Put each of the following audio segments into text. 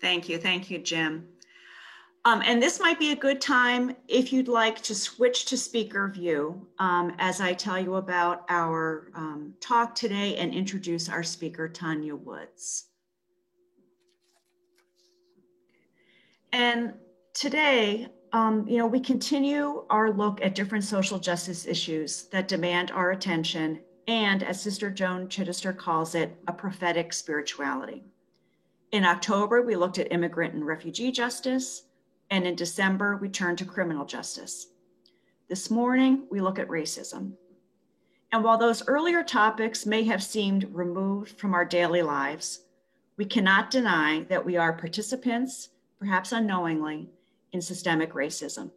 Thank you. Thank you, Jim. And this might be a good time if you'd like to switch to speaker view as I tell you about our talk today and introduce our speaker, Tanya Woods. And today, we continue our look at different social justice issues that demand our attention and, as Sister Joan Chittister calls it, a prophetic spirituality. In October, we looked at immigrant and refugee justice, and in December, we turned to criminal justice. This morning, we look at racism. And while those earlier topics may have seemed removed from our daily lives, we cannot deny that we are participants, perhaps unknowingly, in systemic racism.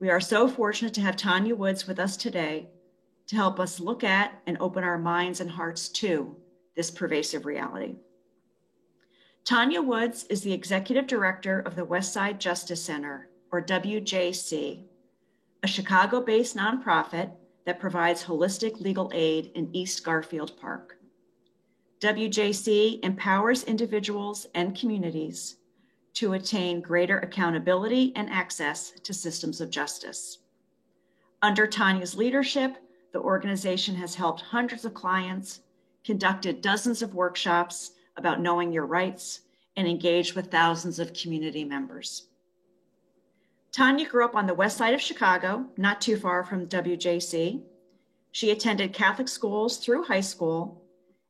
We are so fortunate to have Tanya Woods with us today to help us look at and open our minds and hearts to this pervasive reality. Tanya Woods is the Executive Director of the Westside Justice Center, or WJC, a Chicago-based nonprofit that provides holistic legal aid in East Garfield Park. WJC empowers individuals and communities to attain greater accountability and access to systems of justice. Under Tanya's leadership, the organization has helped hundreds of clients, conducted dozens of workshops about knowing your rights, and engaged with thousands of community members. Tanya grew up on the west side of Chicago, not too far from WJC. She attended Catholic schools through high school,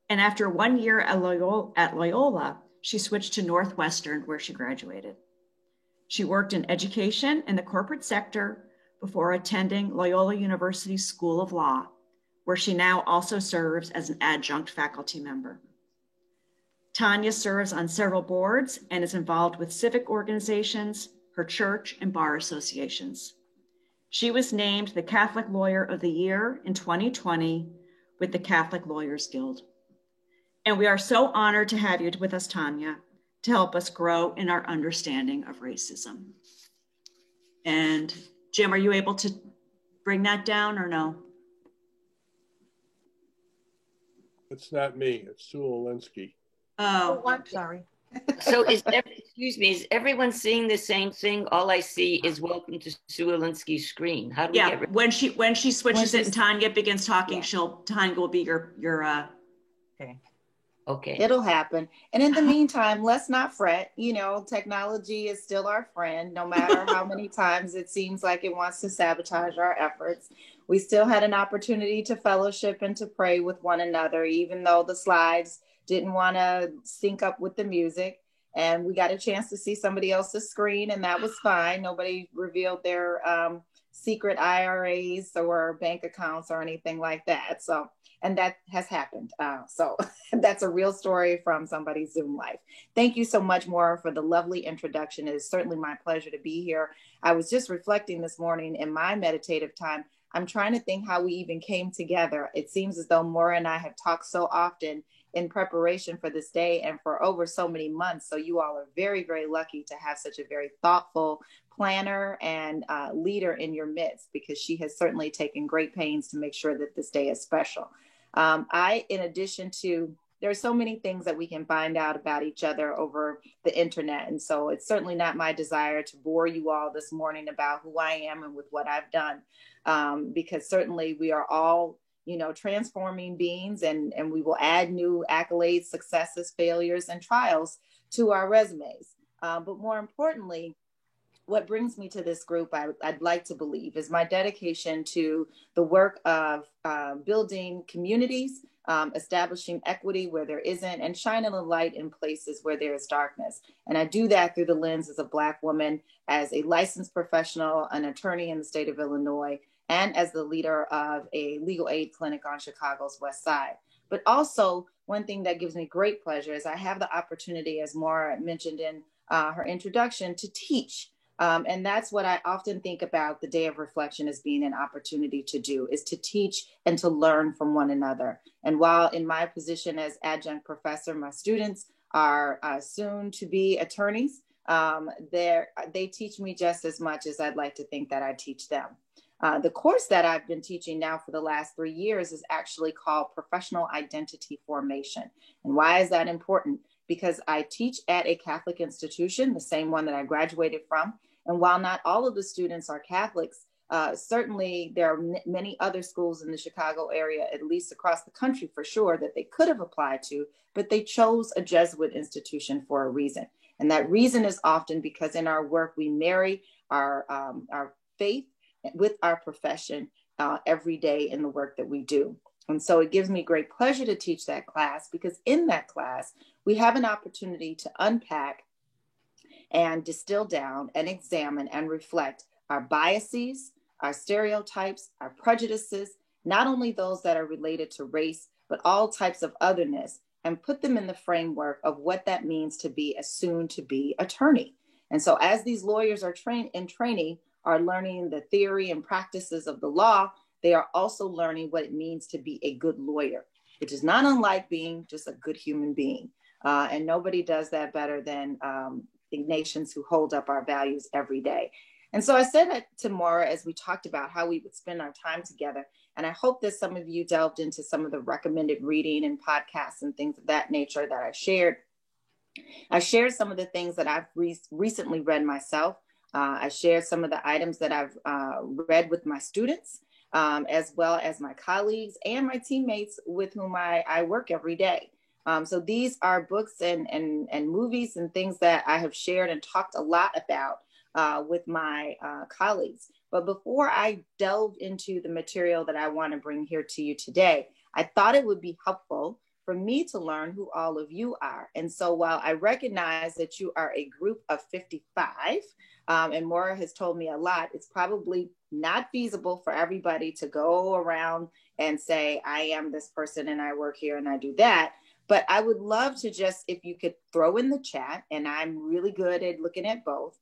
and after 1 year at Loyola, she switched to Northwestern, where she graduated. She worked in education and the corporate sector before attending Loyola University School of Law, where she now also serves as an adjunct faculty member. Tanya serves on several boards and is involved with civic organizations, her church, and bar associations. She was named the Catholic Lawyer of the Year in 2020 with the Catholic Lawyers Guild. And we are so honored to have you with us, Tanya, to help us grow in our understanding of racism. And Jim, are you able to bring that down or no? It's not me, it's Sue Olinsky. Oh, I'm sorry. So excuse me, is everyone seeing the same thing? All I see is welcome to Sue Olinsky's screen. How do we get rid? When she switches it and Tanya begins talking, Tanya will be your Okay. Okay. It'll happen. And in the meantime, let's not fret. Technology is still our friend, no matter how many times it seems like it wants to sabotage our efforts. We still had an opportunity to fellowship and to pray with one another, even though the slides didn't want to sync up with the music. And we got a chance to see somebody else's screen, and that was fine. Nobody revealed their secret IRAs or bank accounts or anything like that. So, and that has happened. So that's a real story from somebody's Zoom life. Thank you so much, Maura, for the lovely introduction. It is certainly my pleasure to be here. I was just reflecting this morning in my meditative time. I'm trying to think how we even came together. It seems as though Maura and I have talked so often in preparation for this day and for over so many months. So you all are very, very lucky to have such a very thoughtful planner and leader in your midst, because she has certainly taken great pains to make sure that this day is special. In addition to, there are so many things that we can find out about each other over the internet. And so it's certainly not my desire to bore you all this morning about who I am and with what I've done, because certainly we are all transforming beings, and we will add new accolades, successes, failures, and trials to our resumes. But more importantly, what brings me to this group, I'd like to believe, is my dedication to the work of building communities, establishing equity where there isn't, and shining a light in places where there is darkness. And I do that through the lens as a Black woman, as a licensed professional, an attorney in the state of Illinois, and as the leader of a legal aid clinic on Chicago's West Side. But also, one thing that gives me great pleasure is I have the opportunity, as Maura mentioned in her introduction, to teach. And that's what I often think about the Day of Reflection as being an opportunity to do, is to teach and to learn from one another. And while in my position as adjunct professor, my students are soon to be attorneys, they teach me just as much as I'd like to think that I teach them. The course that I've been teaching now for the last 3 years is actually called Professional Identity Formation. And why is that important? because I teach at a Catholic institution, the same one that I graduated from. And while not all of the students are Catholics, certainly there are many other schools in the Chicago area, at least across the country for sure, that they could have applied to, but they chose a Jesuit institution for a reason. And that reason is often because in our work, we marry our faith with our profession every day in the work that we do. And so it gives me great pleasure to teach that class, because in that class, we have an opportunity to unpack and distill down and examine and reflect our biases, our stereotypes, our prejudices, not only those that are related to race, but all types of otherness, and put them in the framework of what that means to be a soon-to-be attorney. And so as these lawyers are training, are learning the theory and practices of the law, they are also learning what it means to be a good lawyer, which is not unlike being just a good human being. And nobody does that better than Ignatians who hold up our values every day. And so I said that to Maura as we talked about how we would spend our time together. And I hope that some of you delved into some of the recommended reading and podcasts and things of that nature that I shared. I shared some of the things that I've recently read myself. I shared some of the items that I've read with my students, as well as my colleagues and my teammates with whom I work every day. So these are books and movies and things that I have shared and talked a lot about with my colleagues. But before I delve into the material that I want to bring here to you today, I thought it would be helpful for me to learn who all of you are. And so while I recognize that you are a group of 55, and Maura has told me a lot, it's probably not feasible for everybody to go around and say, I am this person and I work here and I do that. But I would love to just, if you could throw in the chat, and I'm really good at looking at both,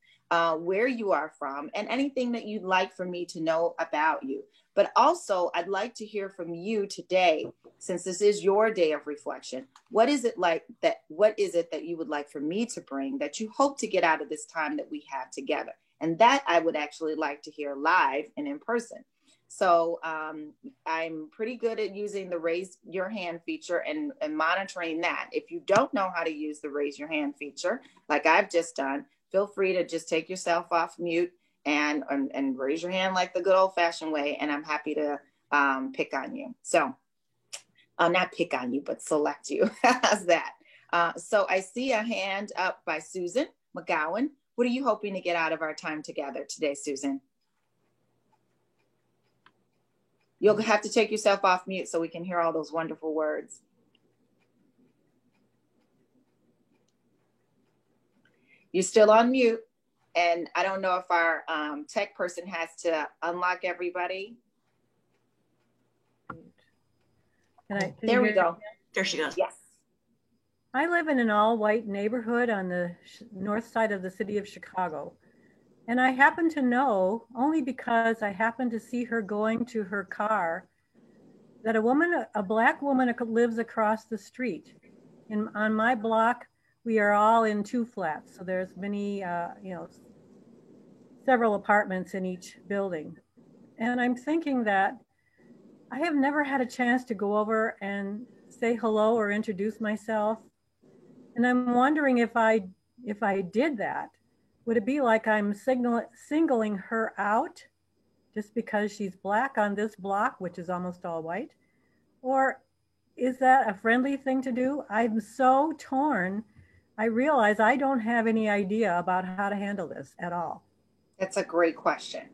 where you are from and anything that you'd like for me to know about you. But also, I'd like to hear from you today, since this is your day of reflection. What is it that you would like for me to bring that you hope to get out of this time that we have together? And that I would actually like to hear live and in person. So I'm pretty good at using the raise your hand feature and monitoring that. If you don't know how to use the raise your hand feature, like I've just done, feel free to just take yourself off mute and raise your hand like the good old fashioned way. And I'm happy to pick on you. So not pick on you, but select you. How's that? So I see a hand up by Susan McGowan. What are you hoping to get out of our time together today, Susan? You'll have to take yourself off mute so we can hear all those wonderful words. You're still on mute. And I don't know if our tech person has to unlock everybody. There we go. There she goes. Yes. I live in an all-white neighborhood on the north side of the city of Chicago. And I happen to know, only because I happened to see her going to her car, that a Black woman lives across the street. On my block, we are all in 2 flats. So there's many, several apartments in each building. And I'm thinking that I have never had a chance to go over and say hello or introduce myself. And I'm wondering if I did that, would it be like I'm singling her out just because she's Black on this block, which is almost all white? Or is that a friendly thing to do? I'm so torn. I realize I don't have any idea about how to handle this at all. That's a great question.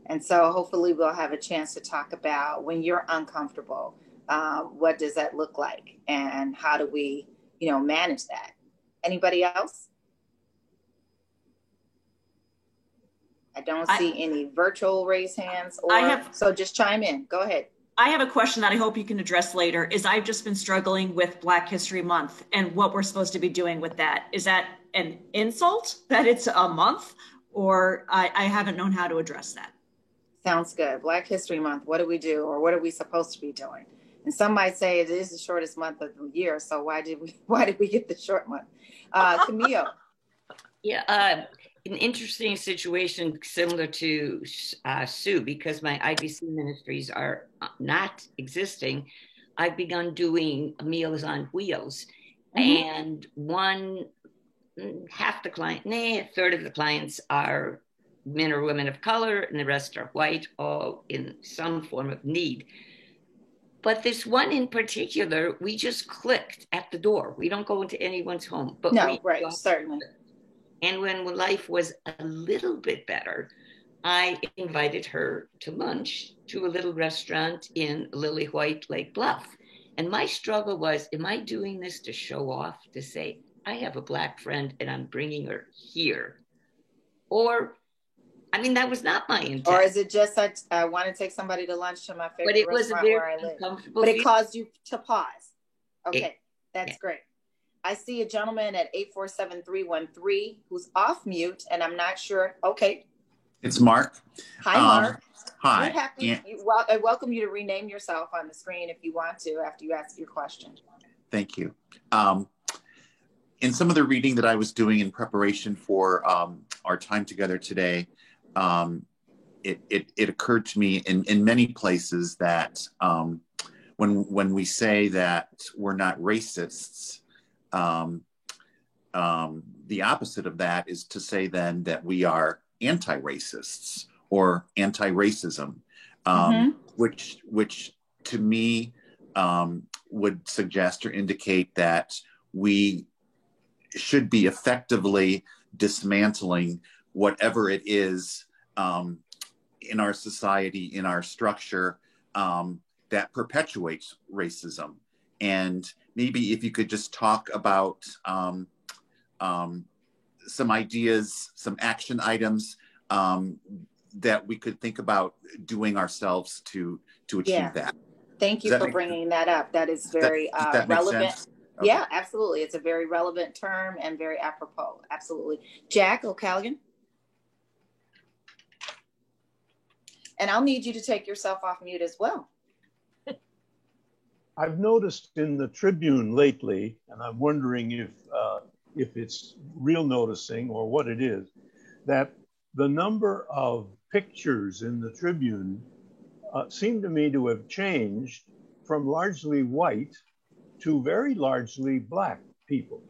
And so hopefully we'll have a chance to talk about when you're uncomfortable, what does that look like? And how do we, manage that? Anybody else? I don't see any virtual raise hands, so just chime in. Go ahead. I have a question that I hope you can address later. I've just been struggling with Black History Month and what we're supposed to be doing with that. Is that an insult that it's a month, or I haven't known how to address that? Sounds good. Black History Month. What do we do, or what are we supposed to be doing? And some might say it is the shortest month of the year. So why did we get the short month? Camille. Yeah, an interesting situation similar to Sue, because my IBC ministries are not existing. I've begun doing Meals on Wheels. And half the client, a third of the clients are men or women of color, and the rest are white, all in some form of need. But this one in particular, we just clicked at the door. We don't go into anyone's home. But No, right, certainly. And when life was a little bit better, I invited her to lunch to a little restaurant in Lily White, Lake Bluff. And my struggle was, am I doing this to show off, to say, I have a Black friend and I'm bringing her here? Or, I mean, that was not my intent. Or is it just that I want to take somebody to lunch to my favorite restaurant where I live? But it caused you to pause. Okay, that's great. I see a gentleman at 847-313 who's off mute, and I'm not sure. Okay. It's Mark. Hi, Mark. Hi. I welcome you to rename yourself on the screen if you want to after you ask your question. Thank you. In some of the reading that I was doing in preparation for our time together today, it occurred to me in many places that when we say that we're not racists, the opposite of that is to say then that we are anti-racists or anti-racism, which to me would suggest or indicate that we should be effectively dismantling whatever it is in our society, in our structure, that perpetuates racism. And maybe if you could just talk about some ideas, some action items that we could think about doing ourselves to achieve that. Thank you for bringing that up. That is very relevant. Okay. Yeah, absolutely. It's a very relevant term and very apropos. Absolutely. Jack O'Callaghan. And I'll need you to take yourself off mute as well. I've noticed in the Tribune lately, and I'm wondering if it's real noticing or what it is, that the number of pictures in the Tribune seem to me to have changed from largely white to very largely Black people.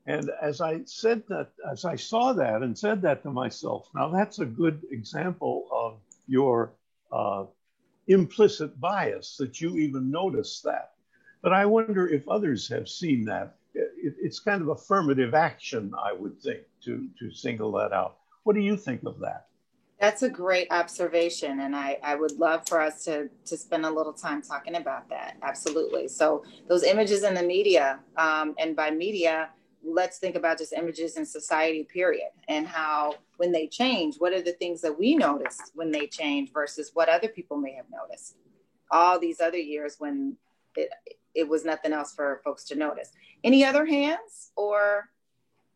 And as I saw that and said that to myself, now that's a good example of your implicit bias, that you even notice that. But I wonder if others have seen that. It's kind of affirmative action, I would think, to single that out. What do you think of that? That's a great observation. And I would love for us to spend a little time talking about that. Absolutely. So those images in the media, and by media, let's think about just images in society, period, and how when they change, what are the things that we notice when they change versus what other people may have noticed all these other years when it was nothing else for folks to notice. Any other hands or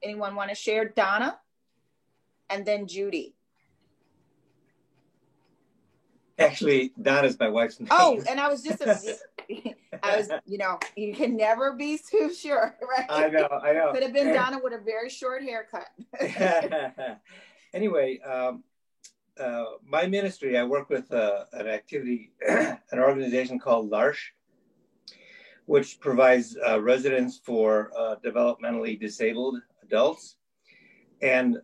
anyone want to share? Donna and then Judy. Actually, Donna's my wife's name. Oh, and I was you can never be too sure, right? I know. Could have been Donna with a very short haircut. Anyway, my ministry, I work with an organization called L'Arche, which provides residence for developmentally disabled adults. And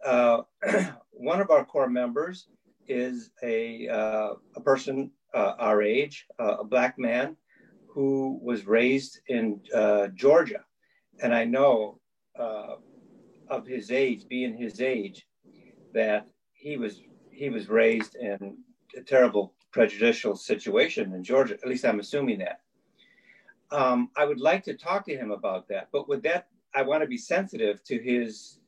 one of our core members is a person our age, a Black man who was raised in Georgia. And I know of his age, being his age, that he was raised in a terrible prejudicial situation in Georgia. At least I'm assuming that. I would like to talk to him about that, but with that, I want to be sensitive to his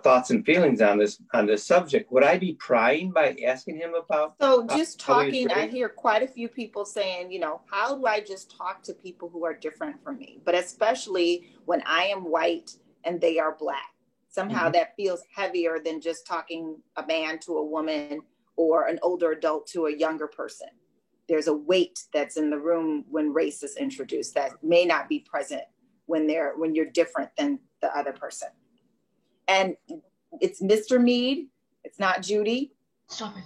thoughts and feelings on this subject. Would I be prying by asking him about? So just talking, I hear quite a few people saying, how do I just talk to people who are different from me? But especially when I am white and they are Black, somehow that feels heavier than just talking a man to a woman or an older adult to a younger person. There's a weight that's in the room when race is introduced that may not be present when you're different than the other person. And it's Mr. Mead. It's not Judy. Stop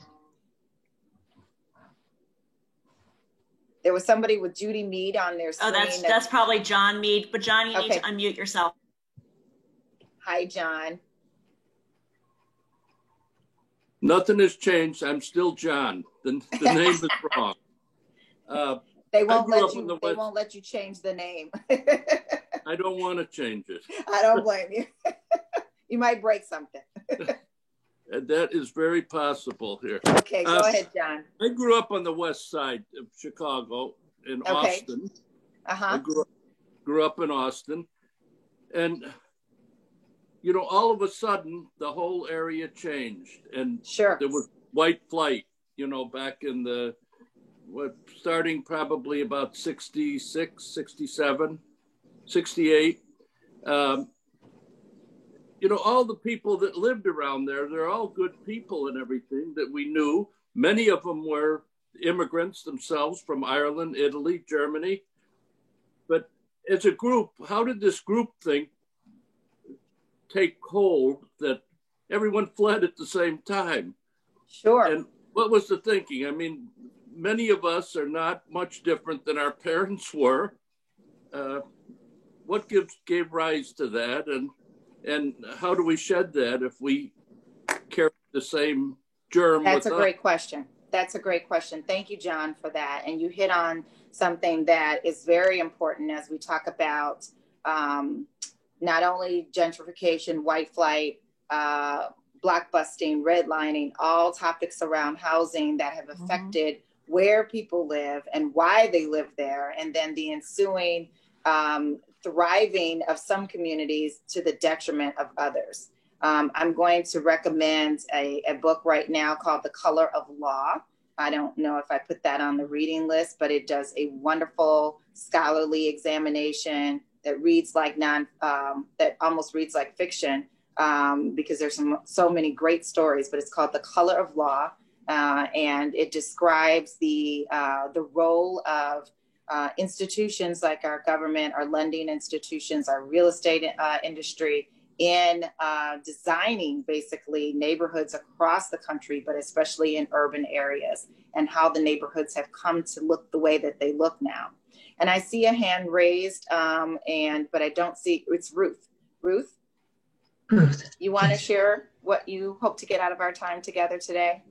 it. There was somebody with Judy Mead on their screen. Oh, that's probably John Mead. But John, you need to unmute yourself. Hi, John. Nothing has changed. I'm still John. The name is wrong. They won't let you change the name. I don't want to change it. I don't blame you. You might break something. That is very possible here. Okay, go ahead, John. I grew up on the west side of Chicago in Austin. I grew up in Austin. And, you know, all of a sudden, the whole area changed. And there was white flight, you know, back in the, starting probably about 66, 67, 68. You know, all the people that lived around there, they're all good people and everything that we knew. Many of them were immigrants themselves from Ireland, Italy, Germany. But as a group, how did this group think take hold that everyone fled at the same time? Sure. And what was the thinking? I mean, many of us are not much different than our parents were. What gave rise to that? And how do we shed that if we carry the same germ? That's a great question. That's a great question. Thank you, John, for that. And you hit on something that is very important as we talk about not only gentrification, white flight, blockbusting, redlining, all topics around housing that have affected where people live and why they live there, and then the ensuing thriving of some communities to the detriment of others. I'm going to recommend a book right now called The Color of Law. I don't know if I put that on the reading list, but it does a wonderful scholarly examination that reads like that almost reads like fiction because there's so many great stories, but it's called The Color of Law. And it describes the role of institutions like our government, our lending institutions, our real estate industry in designing basically neighborhoods across the country, but especially in urban areas, and how the neighborhoods have come to look the way that they look now. And I see a hand raised, but I don't see, it's Ruth. Ruth, you want to share what you hope to get out of our time together today?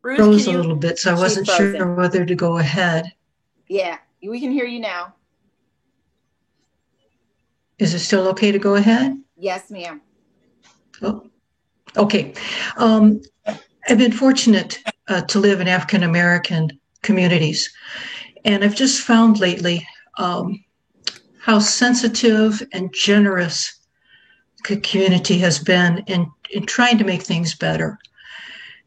Ruth, froze a little bit, so I wasn't sure whether to go ahead. Yeah, we can hear you now. Is it still okay to go ahead? Yes, ma'am. Oh, okay. I've been fortunate to live in African-American communities, and I've just found lately how sensitive and generous the community has been in trying to make things better.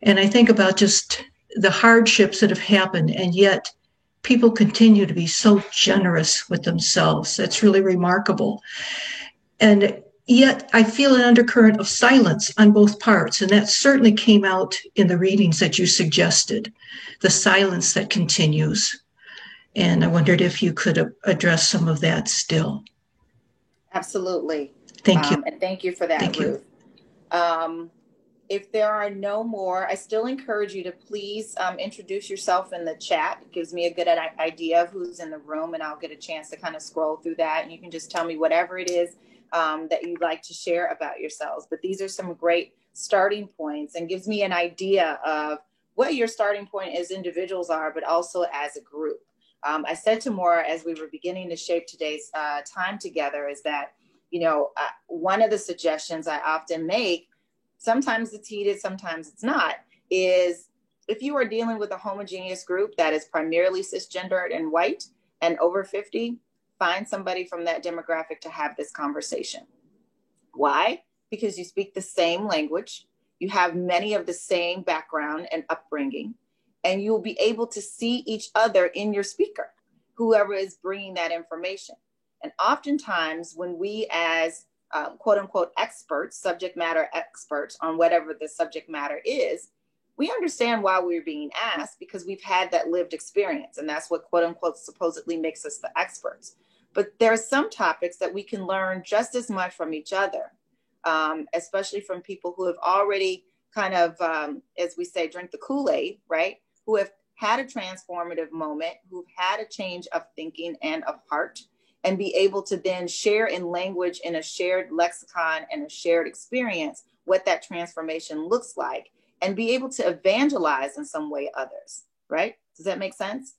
And I think about just the hardships that have happened, and yet people continue to be so generous with themselves. That's really remarkable. And yet I feel an undercurrent of silence on both parts, and that certainly came out in the readings that you suggested, the silence that continues. And I wondered if you could address some of that still. Absolutely. Thank you. And thank you for that, thank Ruth. If there are no more, I still encourage you to please introduce yourself in the chat. It gives me a good idea of who's in the room, and I'll get a chance to kind of scroll through that. And you can just tell me whatever it is that you'd like to share about yourselves. But these are some great starting points and gives me an idea of what your starting point as individuals are, but also as a group. I said to Maura as we were beginning to shape today's time together is that, you know, one of the suggestions I often make, sometimes it's heated, sometimes it's not, is if you are dealing with a homogeneous group that is primarily cisgendered and white and over 50, find somebody from that demographic to have this conversation. Why? Because you speak the same language, you have many of the same background and upbringing, and you'll be able to see each other in your speaker, whoever is bringing that information. And oftentimes when we as quote unquote experts, subject matter experts on whatever the subject matter is, we understand why we're being asked because we've had that lived experience. And that's what quote unquote supposedly makes us the experts. But there are some topics that we can learn just as much from each other. especially from people who have already kind of, as we say, drink the Kool-Aid, right? Who have had a transformative moment, who've had a change of thinking and of heart, and be able to then share in language, in a shared lexicon and a shared experience, what that transformation looks like, and be able to evangelize in some way others, right? Does that make sense?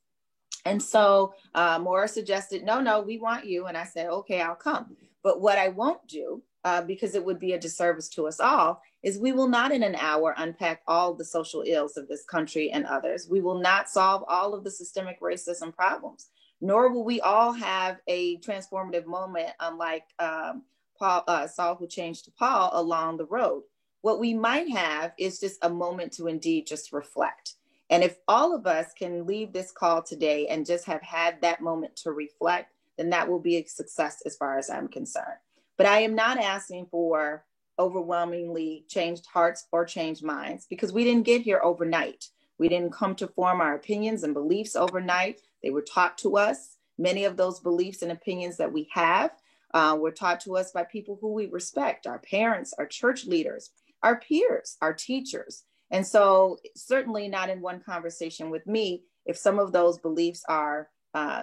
And so Maura suggested, no, we want you. And I said, okay, I'll come. But what I won't do, because it would be a disservice to us all, is we will not in an hour unpack all the social ills of this country and others. We will not solve all of the systemic racism problems, nor will we all have a transformative moment, unlike Saul who changed to Paul along the road. What we might have is just a moment to indeed just reflect. And if all of us can leave this call today and just have had that moment to reflect, then that will be a success as far as I'm concerned. But I am not asking for overwhelmingly changed hearts or changed minds, because we didn't get here overnight. We didn't come to form our opinions and beliefs overnight. They were taught to us. Many of those beliefs and opinions that we have were taught to us by people who we respect, our parents, our church leaders, our peers, our teachers. And so certainly not in one conversation with me, if some of those beliefs are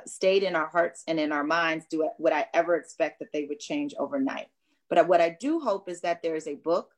stayed in our hearts and in our minds, would I ever expect that they would change overnight? But what I do hope is that there is a book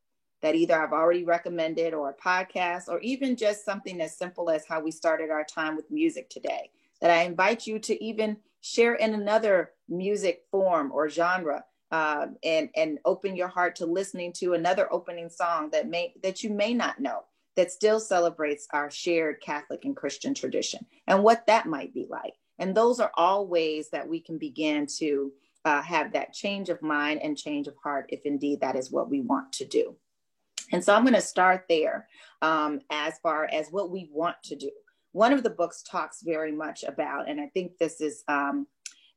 that either I've already recommended, or a podcast, or even just something as simple as how we started our time with music today, that I invite you to even share in another music form or genre, and open your heart to listening to another opening song that you may not know, that still celebrates our shared Catholic and Christian tradition, and what that might be like. And those are all ways that we can begin to have that change of mind and change of heart, if indeed that is what we want to do. And so I'm going to start there as far as what we want to do. One of the books talks very much about, and I think this is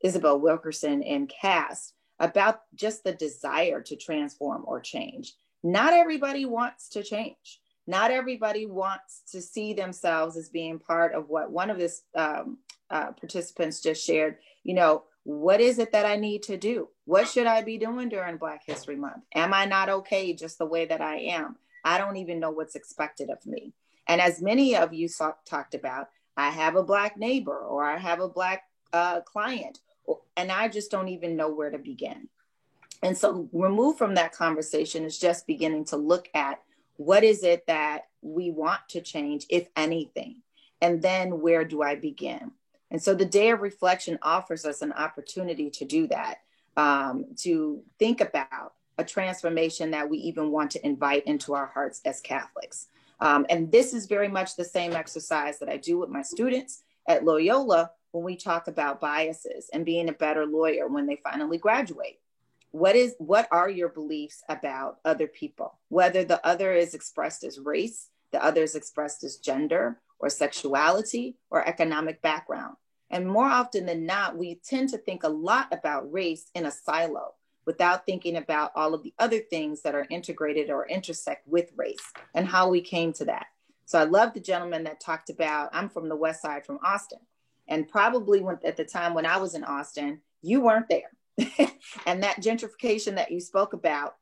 Isabel Wilkerson and Cass, about just the desire to transform or change. Not everybody wants to change. Not everybody wants to see themselves as being part of what one of this participants just shared. What is it that I need to do? What should I be doing during Black History Month? Am I not okay just the way that I am? I don't even know what's expected of me. And as many of you talked about, I have a Black neighbor, or I have a Black client, and I just don't even know where to begin. And so removed from that conversation is just beginning to look at what is it that we want to change, if anything, and then where do I begin? And so the Day of Reflection offers us an opportunity to do that, to think about a transformation that we even want to invite into our hearts as Catholics. And this is very much the same exercise that I do with my students at Loyola when we talk about biases and being a better lawyer when they finally graduate. What are your beliefs about other people? Whether the other is expressed as race, the other is expressed as gender or sexuality or economic background. And more often than not, we tend to think a lot about race in a silo without thinking about all of the other things that are integrated or intersect with race and how we came to that. So I love the gentleman that talked about, I'm from the West Side, from Austin. And probably at the time when I was in Austin, you weren't there. And that gentrification that you spoke about,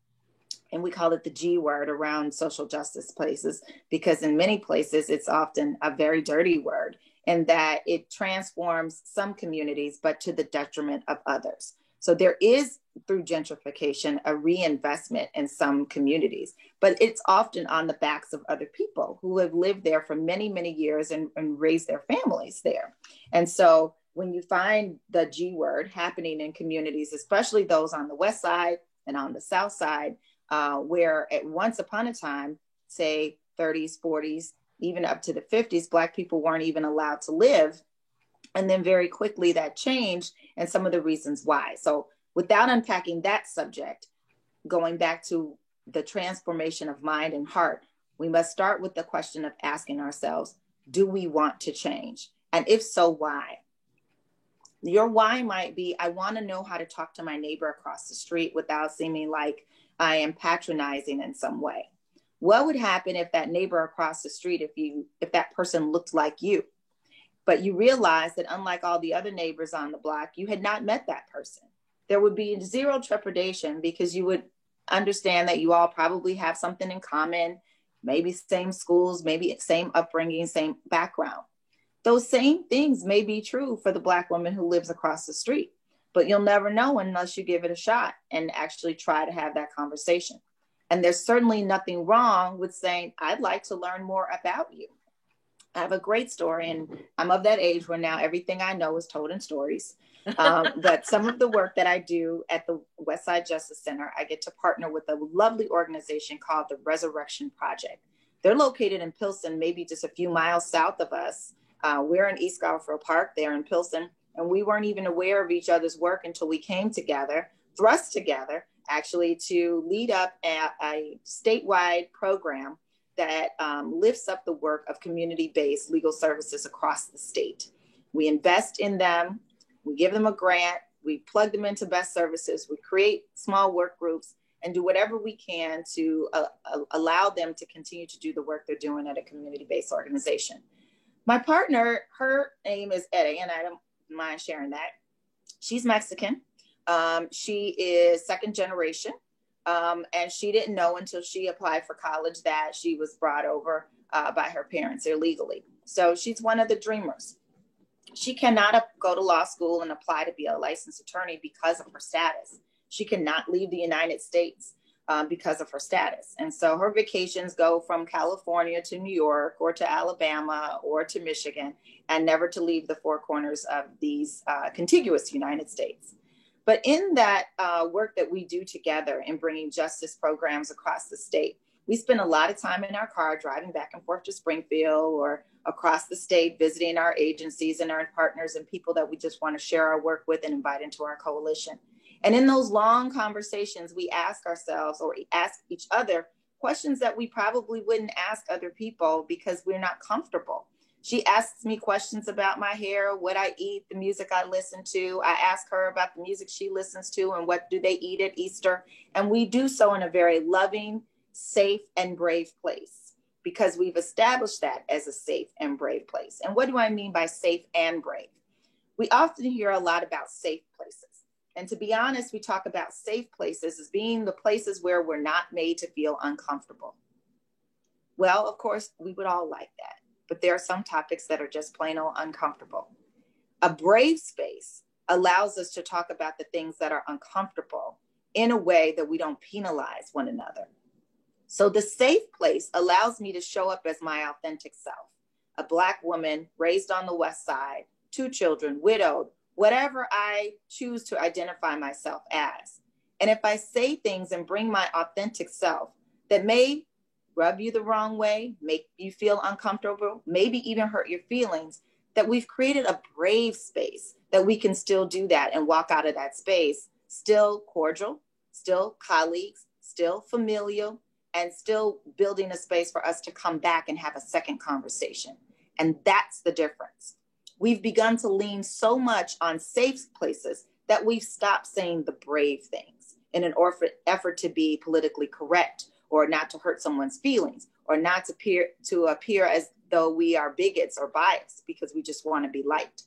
and we call it the G word around social justice places, because in many places it's often a very dirty word, and that it transforms some communities, but to the detriment of others. So there is, through gentrification, a reinvestment in some communities, but it's often on the backs of other people who have lived there for many, many years and raised their families there. And so when you find the G word happening in communities, especially those on the West Side and on the South Side, where at once upon a time, say 30s, 40s, even up to the 50s, Black people weren't even allowed to live. And then very quickly that changed, and some of the reasons why. So without unpacking that subject, going back to the transformation of mind and heart, we must start with the question of asking ourselves, do we want to change? And if so, why? Your why might be, I want to know how to talk to my neighbor across the street without seeming like I am patronizing in some way. What would happen if that neighbor across the street, if that person looked like you, but you realized that unlike all the other neighbors on the block, you had not met that person? There would be zero trepidation, because you would understand that you all probably have something in common, maybe same schools, maybe same upbringing, same background. Those same things may be true for the Black woman who lives across the street, but you'll never know unless you give it a shot and actually try to have that conversation. And there's certainly nothing wrong with saying, I'd like to learn more about you. I have a great story, and I'm of that age where now everything I know is told in stories. But some of the work that I do at the Westside Justice Center, I get to partner with a lovely organization called the Resurrection Project. They're located in Pilsen, maybe just a few miles south of us. We're in East Garfield Park, they're in Pilsen, and we weren't even aware of each other's work until we came together, thrust together, actually, to lead up a statewide program that lifts up the work of community-based legal services across the state. We invest in them, we give them a grant, we plug them into best services, we create small work groups, and do whatever we can to allow them to continue to do the work they're doing at a community-based organization. My partner, her name is Eddie, and I don't mind sharing that. She's Mexican. She is second generation. And she didn't know until she applied for college that she was brought over by her parents illegally. So she's one of the dreamers. She cannot go to law school and apply to be a licensed attorney because of her status. She cannot leave the United States because of her status. And so her vacations go from California to New York or to Alabama or to Michigan, and never to leave the four corners of these contiguous United States. But in that work that we do together in bringing justice programs across the state, we spend a lot of time in our car driving back and forth to Springfield or across the state, visiting our agencies and our partners and people that we just want to share our work with and invite into our coalition. And in those long conversations, we ask ourselves or ask each other questions that we probably wouldn't ask other people because we're not comfortable. She asks me questions about my hair, what I eat, the music I listen to. I ask her about the music she listens to and what do they eat at Easter. And we do so in a very loving, safe, and brave place because we've established that as a safe and brave place. And what do I mean by safe and brave? We often hear a lot about safe places. And to be honest, we talk about safe places as being the places where we're not made to feel uncomfortable. Well, of course, we would all like that. But there are some topics that are just plain old uncomfortable. A brave space allows us to talk about the things that are uncomfortable in a way that we don't penalize one another. So the safe place allows me to show up as my authentic self, a Black woman raised on the West Side, 2 children, widowed, whatever I choose to identify myself as. And if I say things and bring my authentic self that may rub you the wrong way, make you feel uncomfortable, maybe even hurt your feelings, that we've created a brave space that we can still do that and walk out of that space still cordial, still colleagues, still familial, and still building a space for us to come back and have a second conversation. And that's the difference. We've begun to lean so much on safe places that we've stopped saying the brave things in an effort to be politically correct or not to hurt someone's feelings or not to appear as though we are bigots or biased because we just want to be liked.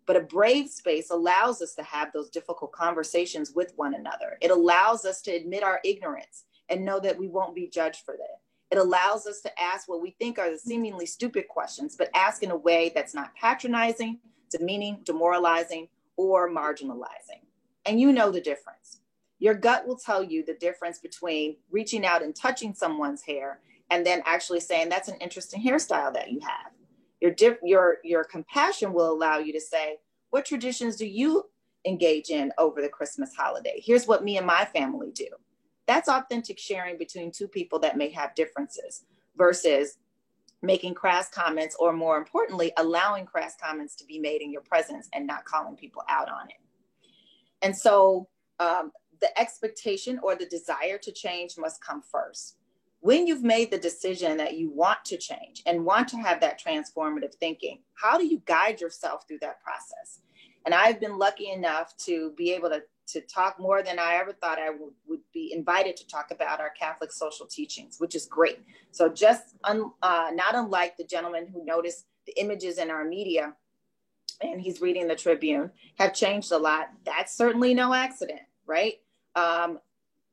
But a brave space allows us to have those difficult conversations with one another. It allows us to admit our ignorance and know that we won't be judged for that. It allows us to ask what we think are the seemingly stupid questions, but ask in a way that's not patronizing, demeaning, demoralizing, or marginalizing. And you know the difference. Your gut will tell you the difference between reaching out and touching someone's hair and then actually saying, that's an interesting hairstyle that you have. Your compassion will allow you to say, what traditions do you engage in over the Christmas holiday? Here's what me and my family do. That's authentic sharing between 2 people that may have differences versus making crass comments, or more importantly, allowing crass comments to be made in your presence and not calling people out on it. And so the expectation or the desire to change must come first. When you've made the decision that you want to change and want to have that transformative thinking, how do you guide yourself through that process? And I've been lucky enough to be able to talk more than I ever thought I would be invited to talk about our Catholic social teachings, which is great. So just not unlike the gentleman who noticed the images in our media, and he's reading the Tribune, have changed a lot. That's certainly no accident, right?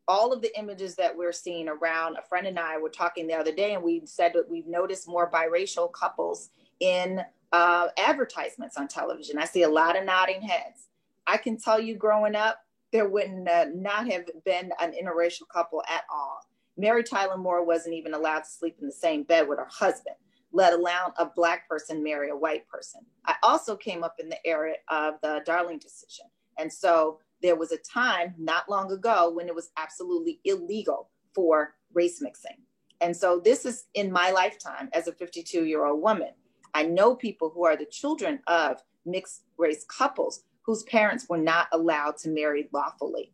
all of the images that we're seeing around, a friend and I were talking the other day, and we said that we've noticed more biracial couples in advertisements on television. I see a lot of nodding heads. I can tell you growing up, there would not have been an interracial couple at all. Mary Tyler Moore wasn't even allowed to sleep in the same bed with her husband, let alone a Black person marry a white person. I also came up in the era of the Darling decision. And so there was a time not long ago when it was absolutely illegal for race mixing. And so this is in my lifetime as a 52-year-old woman. I know people who are the children of mixed race couples whose parents were not allowed to marry lawfully.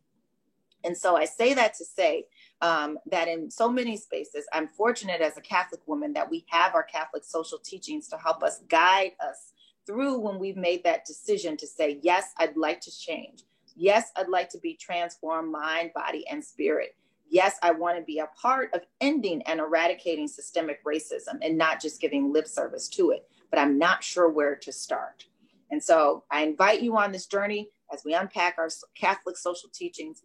And so I say that to say that in so many spaces, I'm fortunate as a Catholic woman that we have our Catholic social teachings to help us guide us through when we've made that decision to say, yes, I'd like to change. Yes, I'd like to be transformed, mind, body, and spirit. Yes, I want to be a part of ending and eradicating systemic racism and not just giving lip service to it, but I'm not sure where to start. And so I invite you on this journey as we unpack our Catholic social teachings,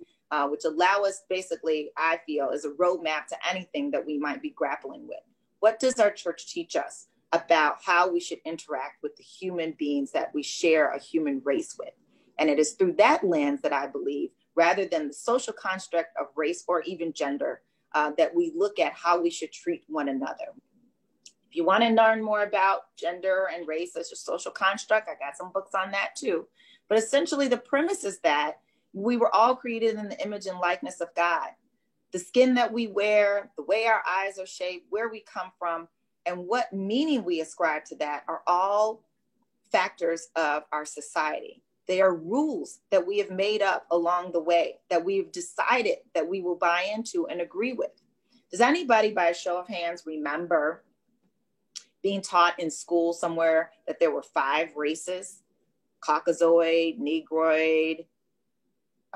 which allow us basically, I feel, is a roadmap to anything that we might be grappling with. What does our church teach us about how we should interact with the human beings that we share a human race with? And it is through that lens that I believe, rather than the social construct of race or even gender, that we look at how we should treat one another. If you want to learn more about gender and race as a social construct, I got some books on that too. But essentially the premise is that we were all created in the image and likeness of God. The skin that we wear, the way our eyes are shaped, where we come from, and what meaning we ascribe to that are all factors of our society. They are rules that we have made up along the way, that we've decided that we will buy into and agree with. Does anybody, by a show of hands, remember being taught in school somewhere that there were 5 races? Caucasoid, Negroid.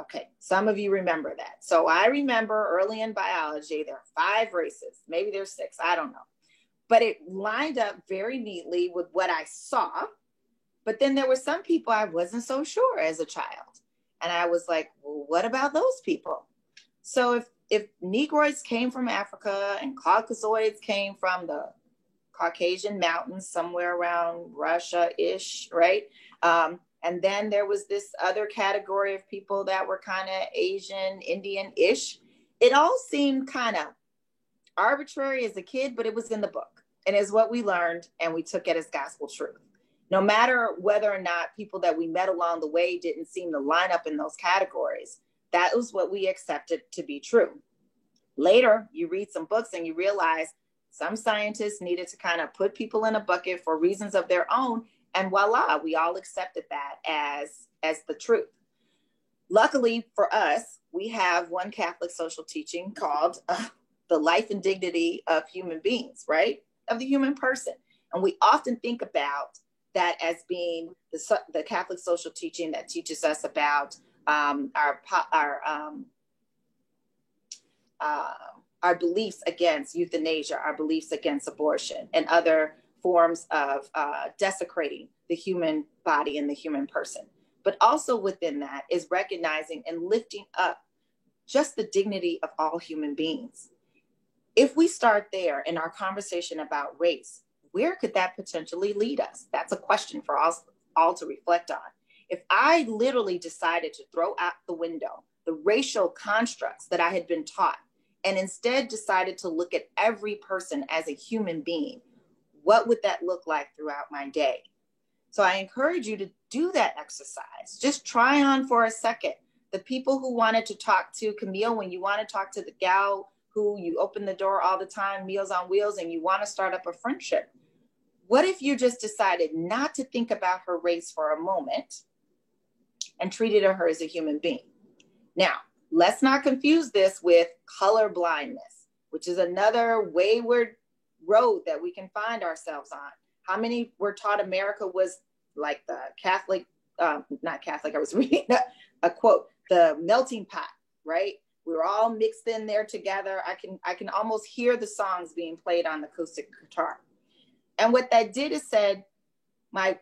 Okay, some of you remember that. So I remember early in biology, there are 5 races. Maybe there's 6, I don't know. But it lined up very neatly with what I saw. But then there were some people I wasn't so sure as a child. And I was like, well, what about those people? So if Negroids came from Africa and Caucasoids came from the Caucasian mountains somewhere around Russia-ish, right? And then there was this other category of people that were kind of Asian, Indian-ish. It all seemed kind of arbitrary as a kid, but it was in the book. And it's what we learned, and we took it as gospel truth. No matter whether or not people that we met along the way didn't seem to line up in those categories, that was what we accepted to be true. Later, you read some books and you realize some scientists needed to kind of put people in a bucket for reasons of their own. And voila, we all accepted that as the truth. Luckily for us, we have one Catholic social teaching called the life and dignity of human beings, right? Of the human person. And we often think about that as being the Catholic social teaching that teaches us about our beliefs against euthanasia, our beliefs against abortion, and other forms of desecrating the human body and the human person. But also within that is recognizing and lifting up just the dignity of all human beings. If we start there in our conversation about race, where could that potentially lead us? That's a question for us all to reflect on. If I literally decided to throw out the window the racial constructs that I had been taught, and instead decided to look at every person as a human being, what would that look like throughout my day? So I encourage you to do that exercise. Just try on for a second. The people who wanted to talk to Camille, when you want to talk to the gal who you open the door all the time, Meals on Wheels, and you want to start up a friendship. What if you just decided not to think about her race for a moment and treated her as a human being? Now, let's not confuse this with color blindness, which is another wayward road that we can find ourselves on. How many were taught America was like the Catholic, not Catholic, I was reading a quote, the melting pot, right? We were all mixed in there together. I can almost hear the songs being played on the acoustic guitar. And what that did is said, my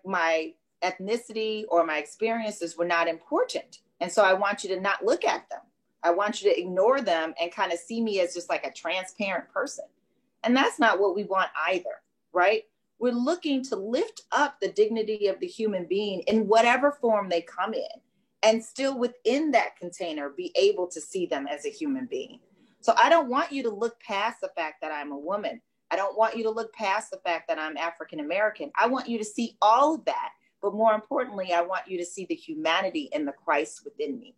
ethnicity or my experiences were not important. And so I want you to not look at them. I want you to ignore them and kind of see me as just like a transparent person. And that's not what we want either, right? We're looking to lift up the dignity of the human being in whatever form they come in, and still within that container, be able to see them as a human being. So I don't want you to look past the fact that I'm a woman. I don't want you to look past the fact that I'm African American. I want you to see all of that. But more importantly, I want you to see the humanity and the Christ within me.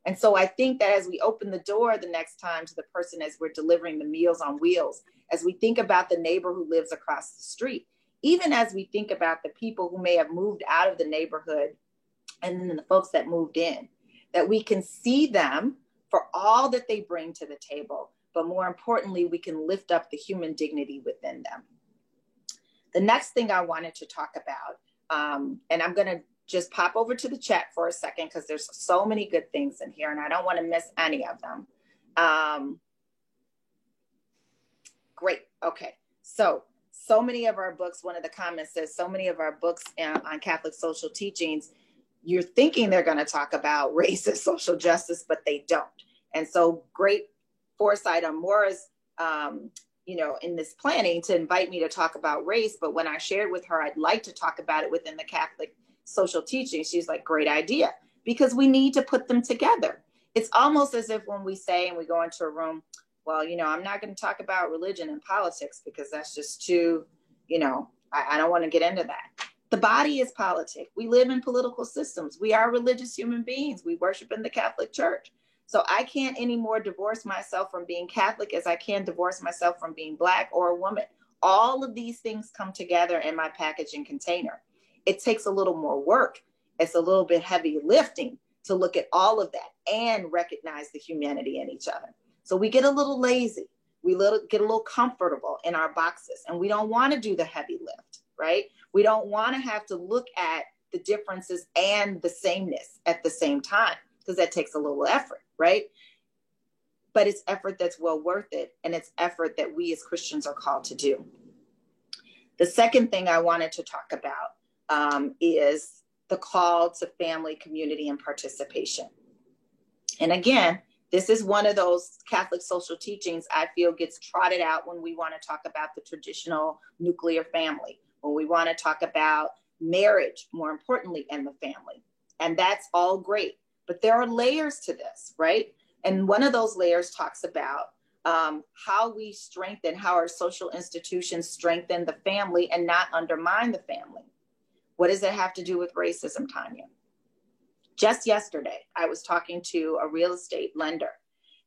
And so I think that as we open the door the next time to the person, as we're delivering the Meals on Wheels, as we think about the neighbor who lives across the street, even as we think about the people who may have moved out of the neighborhood and then the folks that moved in, that we can see them for all that they bring to the table. But more importantly, we can lift up the human dignity within them. The next thing I wanted to talk about, and I'm going to just pop over to the chat for a second because there's so many good things in here and I don't want to miss any of them. Great. Okay. So many of our books, one of the comments says, so many of our books on Catholic social teachings, you're thinking they're going to talk about race and social justice, but they don't. And so great foresight on Maura's, in this planning to invite me to talk about race. But when I shared with her, I'd like to talk about it within the Catholic social teaching, she's like, great idea, because we need to put them together. It's almost as if when we say, and we go into a room, well, I'm not going to talk about religion and politics because that's just too, I don't want to get into that. The body is politic. We live in political systems. We are religious human beings. We worship in the Catholic Church. So I can't anymore divorce myself from being Catholic as I can divorce myself from being Black or a woman. All of these things come together in my packaging container. It takes a little more work. It's a little bit heavy lifting to look at all of that and recognize the humanity in each other. So we get a little lazy. We get a little comfortable in our boxes, and we don't want to do the heavy lift, right? We don't want to have to look at the differences and the sameness at the same time, because that takes a little effort, right? But it's effort that's well worth it, and it's effort that we as Christians are called to do. The second thing I wanted to talk about is the call to family, community, and participation. And again, this is one of those Catholic social teachings I feel gets trotted out when we want to talk about the traditional nuclear family, when we want to talk about marriage, more importantly, and the family. And that's all great, but there are layers to this, right? And one of those layers talks about how we strengthen, how our social institutions strengthen the family and not undermine the family. What does it have to do with racism, Tanya? Just yesterday, I was talking to a real estate lender,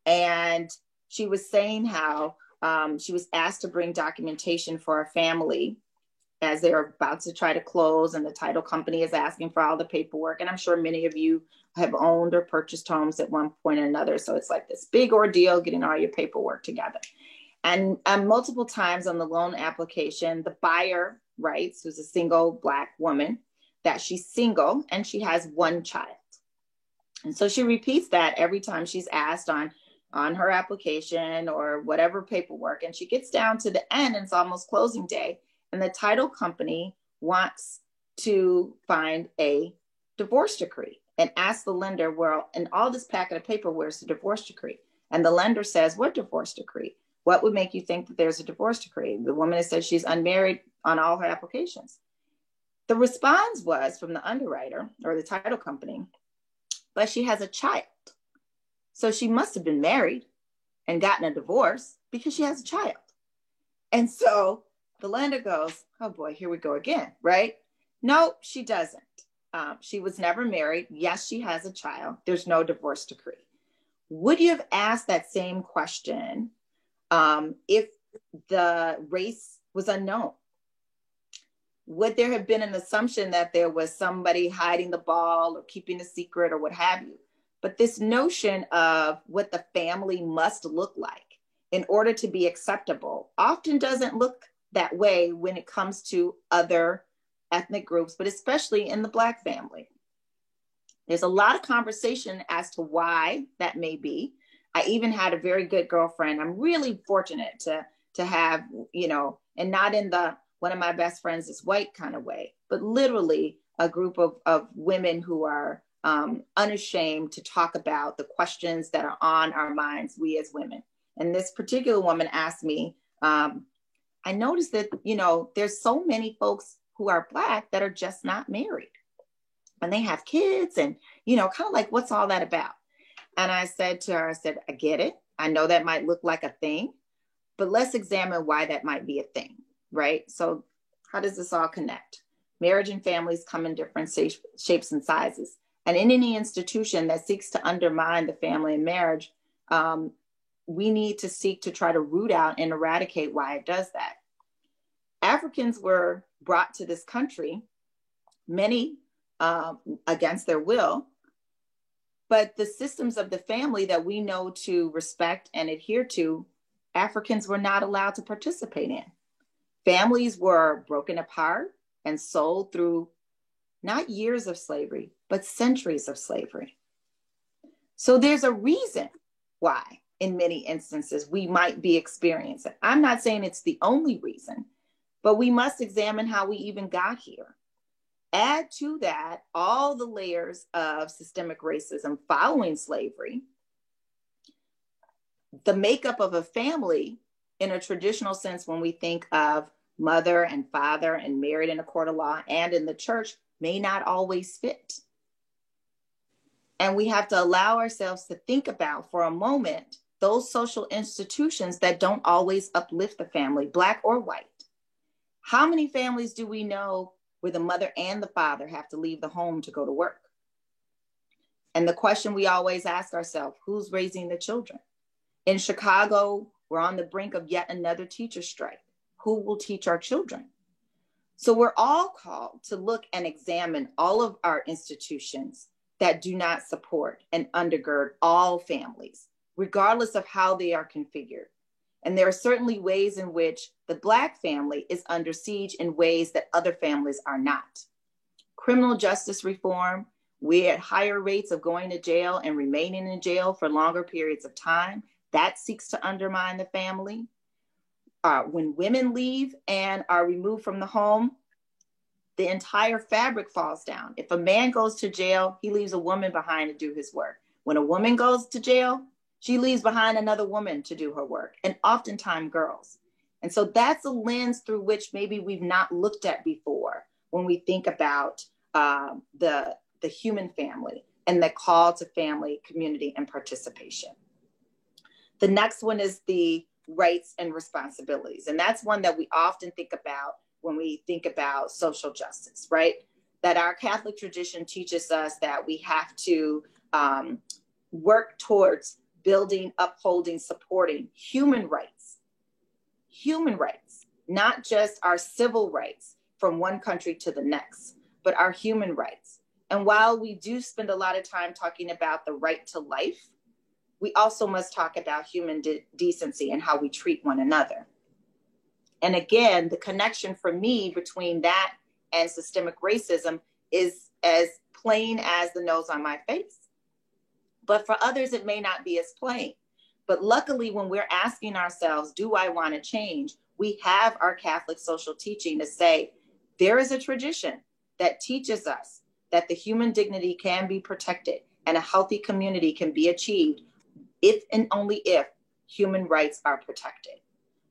and she was saying how she was asked to bring documentation for a family as they're about to try to close, and the title company is asking for all the paperwork. And I'm sure many of you have owned or purchased homes at one point or another. So it's like this big ordeal getting all your paperwork together. And multiple times on the loan application, the buyer writes, who's a single Black woman, that she's single and she has one child. And so she repeats that every time she's asked on her application or whatever paperwork. And she gets down to the end, and it's almost closing day, and the title company wants to find a divorce decree and asks the lender, well, in all this packet of paper, where's the divorce decree? And the lender says, what divorce decree? What would make you think that there's a divorce decree? The woman has said she's unmarried on all her applications. The response was from the underwriter or the title company, but she has a child. So she must have been married and gotten a divorce because she has a child. And so the lender goes, oh boy, here we go again, right? No, she doesn't. She was never married. Yes, she has a child. There's no divorce decree. Would you have asked that same question if the race was unknown? Would there have been an assumption that there was somebody hiding the ball or keeping a secret or what have you? But this notion of what the family must look like in order to be acceptable often doesn't look that way when it comes to other ethnic groups, but especially in the Black family. There's a lot of conversation as to why that may be. I even had a very good girlfriend. I'm really fortunate to have, and not in the one of my best friends is white kind of way, but literally a group of women who are unashamed to talk about the questions that are on our minds, we as women. And this particular woman asked me, I noticed that, you know, there's so many folks who are Black that are just not married. And they have kids and, you know, kind of like, what's all that about? And I said to her, I said, I get it. I know that might look like a thing, but let's examine why that might be a thing, right? So how does this all connect? Marriage and families come in different shapes and sizes. And in any institution that seeks to undermine the family and marriage, we need to seek to try to root out and eradicate why it does that. Africans were brought to this country, many against their will, but the systems of the family that we know to respect and adhere to, Africans were not allowed to participate in. Families were broken apart and sold through not years of slavery, but centuries of slavery. So there's a reason why, in many instances, we might be experiencing. I'm not saying it's the only reason, but we must examine how we even got here. Add to that all the layers of systemic racism following slavery, the makeup of a family in a traditional sense, when we think of mother and father and married in a court of law and in the church, may not always fit. And we have to allow ourselves to think about for a moment those social institutions that don't always uplift the family, Black or white. How many families do we know where the mother and the father have to leave the home to go to work? And the question we always ask ourselves, who's raising the children? In Chicago, we're on the brink of yet another teacher strike. Who will teach our children? So we're all called to look and examine all of our institutions that do not support and undergird all families, regardless of how they are configured. And there are certainly ways in which the Black family is under siege in ways that other families are not. Criminal justice reform, we're at higher rates of going to jail and remaining in jail for longer periods of time. That seeks to undermine the family. When women leave and are removed from the home, the entire fabric falls down. If a man goes to jail, he leaves a woman behind to do his work. When a woman goes to jail, she leaves behind another woman to do her work, and oftentimes girls. And so that's a lens through which maybe we've not looked at before when we think about the human family and the call to family, community, and participation. The next one is the rights and responsibilities. And that's one that we often think about when we think about social justice, right? That our Catholic tradition teaches us that we have to work towards building, upholding, supporting human rights, not just our civil rights from one country to the next, but our human rights. And while we do spend a lot of time talking about the right to life, we also must talk about human decency and how we treat one another. And again, the connection for me between that and systemic racism is as plain as the nose on my face. But for others, it may not be as plain. But luckily, when we're asking ourselves, do I want to change? We have our Catholic social teaching to say, there is a tradition that teaches us that the human dignity can be protected and a healthy community can be achieved if and only if human rights are protected.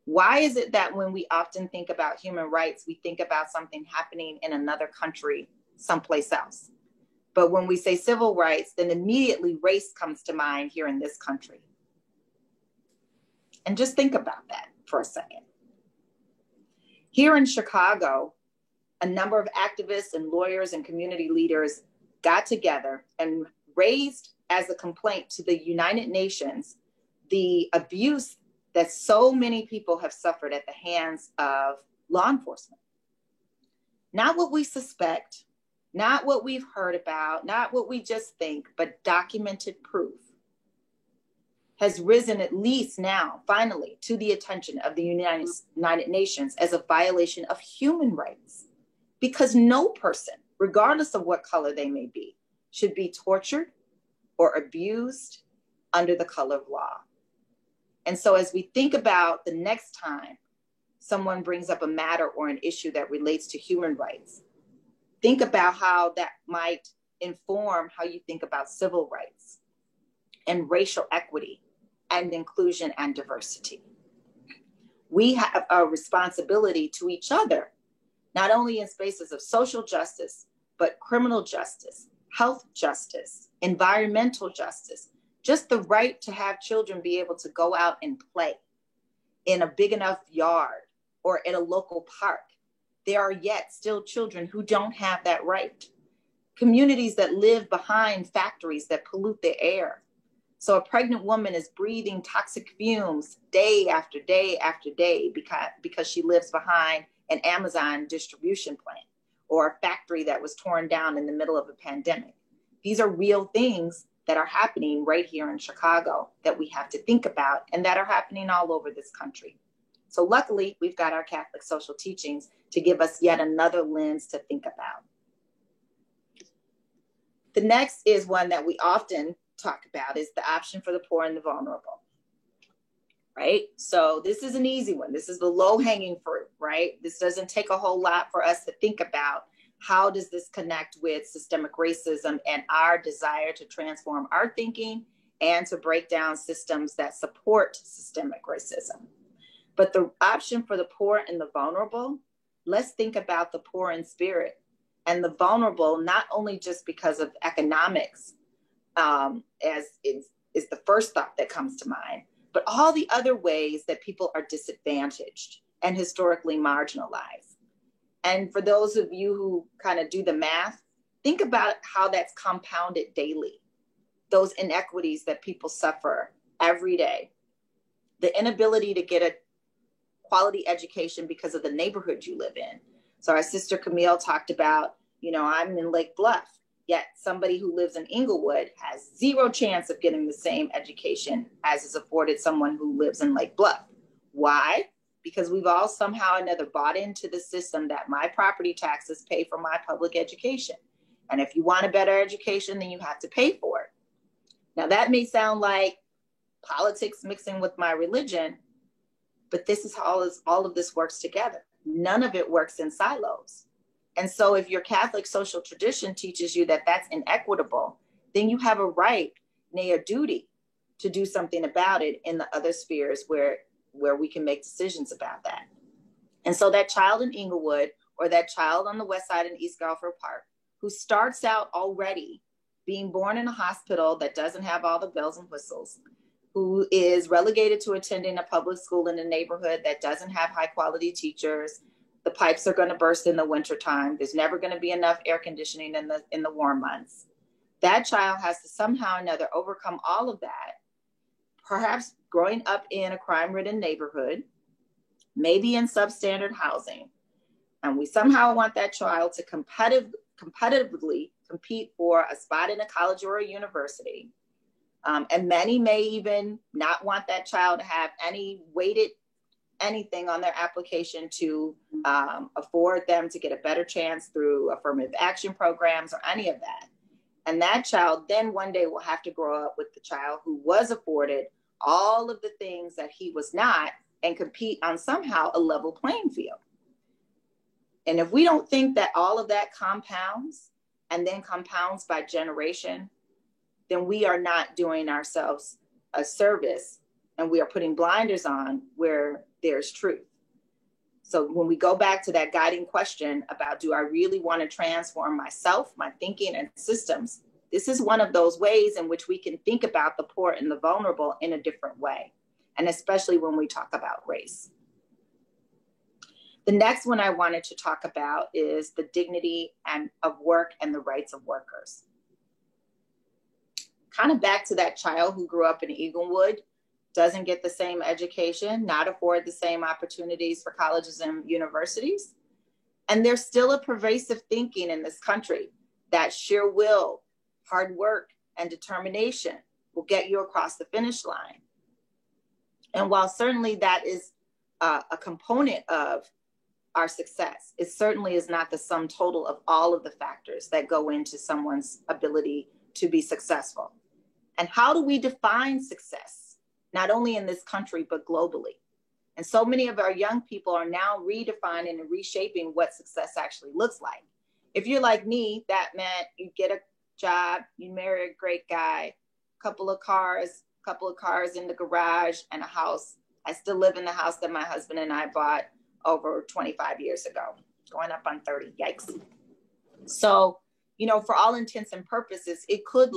Why is it that when we often think about human rights, we think about something happening in another country, someplace else? But when we say civil rights, then immediately race comes to mind here in this country. And just think about that for a second. Here in Chicago, a number of activists and lawyers and community leaders got together and raised as a complaint to the United Nations the abuse that so many people have suffered at the hands of law enforcement. Not what we suspect, not what we've heard about, not what we just think, but documented proof has risen at least now, finally, to the attention of the United Nations as a violation of human rights. Because no person, regardless of what color they may be, should be tortured or abused under the color of law. And so as we think about the next time someone brings up a matter or an issue that relates to human rights, think about how that might inform how you think about civil rights and racial equity and inclusion and diversity. We have a responsibility to each other, not only in spaces of social justice, but criminal justice, health justice, environmental justice, just the right to have children be able to go out and play in a big enough yard or in a local park. There are yet still children who don't have that right. Communities that live behind factories that pollute the air. So a pregnant woman is breathing toxic fumes day after day after day because she lives behind an Amazon distribution plant or a factory that was torn down in the middle of a pandemic. These are real things that are happening right here in Chicago that we have to think about and that are happening all over this country. So luckily, we've got our Catholic social teachings to give us yet another lens to think about. The next is one that we often talk about, is the option for the poor and the vulnerable, right? So this is an easy one. This is the low-hanging fruit, right? This doesn't take a whole lot for us to think about. How does this connect with systemic racism and our desire to transform our thinking and to break down systems that support systemic racism? But the option for the poor and the vulnerable, let's think about the poor in spirit and the vulnerable, not only just because of economics, as is the first thought that comes to mind, but all the other ways that people are disadvantaged and historically marginalized. And for those of you who kind of do the math, think about how that's compounded daily, those inequities that people suffer every day, the inability to get a quality education because of the neighborhood you live in. So our sister Camille talked about, I'm in Lake Bluff, yet somebody who lives in Inglewood has zero chance of getting the same education as is afforded someone who lives in Lake Bluff. Why? Because we've all somehow or another bought into the system that my property taxes pay for my public education. And if you want a better education, then you have to pay for it. Now that may sound like politics mixing with my religion, but this is how all of this works together. None of it works in silos. And so if your Catholic social tradition teaches you that that's inequitable, then you have a right, nay, a duty to do something about it in the other spheres where we can make decisions about that. And so that child in Inglewood or that child on the west side in East Gulfport Park who starts out already being born in a hospital that doesn't have all the bells and whistles, who is relegated to attending a public school in a neighborhood that doesn't have high quality teachers, the pipes are going to burst in the wintertime. There's never going to be enough air conditioning in the warm months. That child has to somehow or another overcome all of that, perhaps growing up in a crime-ridden neighborhood, maybe in substandard housing. And we somehow want that child to competitively compete for a spot in a college or a university. And many may even not want that child to have any weighted anything on their application to afford them to get a better chance through affirmative action programs or any of that. And that child then one day will have to grow up with the child who was afforded all of the things that he was not and compete on somehow a level playing field. And if we don't think that all of that compounds and then compounds by generation, then we are not doing ourselves a service and we are putting blinders on where there's truth. So when we go back to that guiding question about, do I really want to transform myself, my thinking and systems? This is one of those ways in which we can think about the poor and the vulnerable in a different way, and especially when we talk about race. The next one I wanted to talk about is the dignity of work and the rights of workers. Kind of back to that child who grew up in Inglewood, doesn't get the same education, not afford the same opportunities for colleges and universities. And there's still a pervasive thinking in this country that sheer will, hard work, and determination will get you across the finish line. And while certainly that is a component of our success, it certainly is not the sum total of all of the factors that go into someone's ability to be successful. And how do we define success, not only in this country, but globally? And so many of our young people are now redefining and reshaping what success actually looks like. If you're like me, that meant you get job, you marry a great guy, couple of cars in the garage, and a house. I still live in the house that my husband and I bought over 25 years ago, going up on 30, yikes. So, you know, for all intents and purposes, it could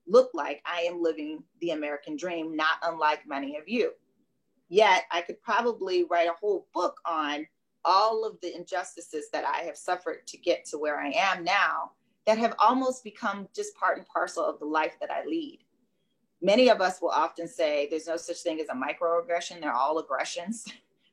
look like I am living the American dream, not unlike many of you. Yet I could probably write a whole book on all of the injustices that I have suffered to get to where I am now that have almost become just part and parcel of the life that I lead. Many of us will often say there's no such thing as a microaggression. They're all aggressions,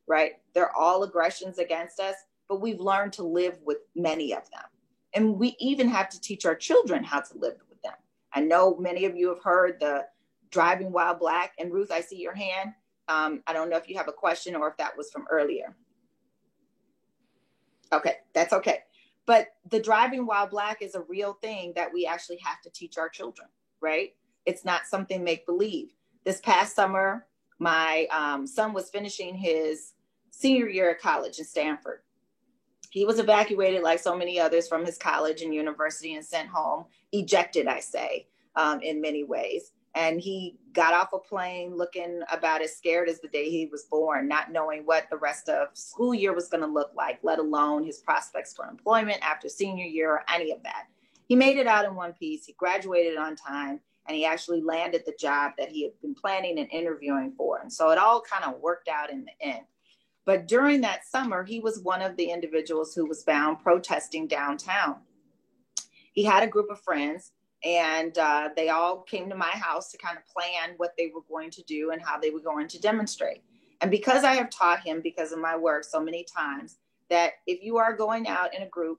right? They're all aggressions against us, but we've learned to live with many of them. And we even have to teach our children how to live with them. I know many of you have heard the driving while Black. And Ruth, I see your hand. I don't know if you have a question or if that was from earlier. Okay, that's okay. But the driving while Black is a real thing that we actually have to teach our children, right? It's not something make-believe. This past summer, my son was finishing his senior year at college in Stanford. He was evacuated like so many others from his college and university and sent home, ejected, I say, in many ways. And he got off a plane looking about as scared as the day he was born, not knowing what the rest of school year was going to look like, let alone his prospects for employment after senior year or any of that. He made it out in one piece. He graduated on time, and he actually landed the job that he had been planning and interviewing for. And so it all kind of worked out in the end. But during that summer, he was one of the individuals who was found protesting downtown. He had a group of friends, and they all came to my house to kind of plan what they were going to do and how they were going to demonstrate. And because I have taught him, because of my work so many times, that if you are going out in a group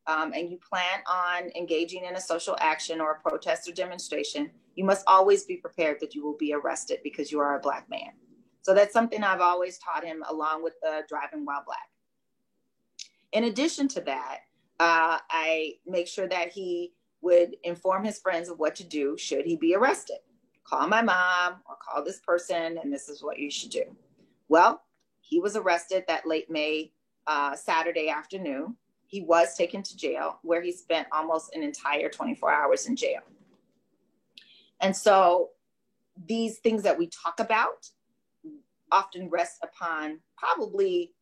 and you plan on engaging in a social action or a protest or demonstration, you must always be prepared that you will be arrested because you are a Black man. So that's something I've always taught him, along with the driving while Black. In addition to that, I make sure that he would inform his friends of what to do should he be arrested. Call my mom or call this person, and this is what you should do. Well, he was arrested that late May Saturday afternoon. He was taken to jail, where he spent almost an entire 24 hours in jail. And so these things that we talk about often rest upon probably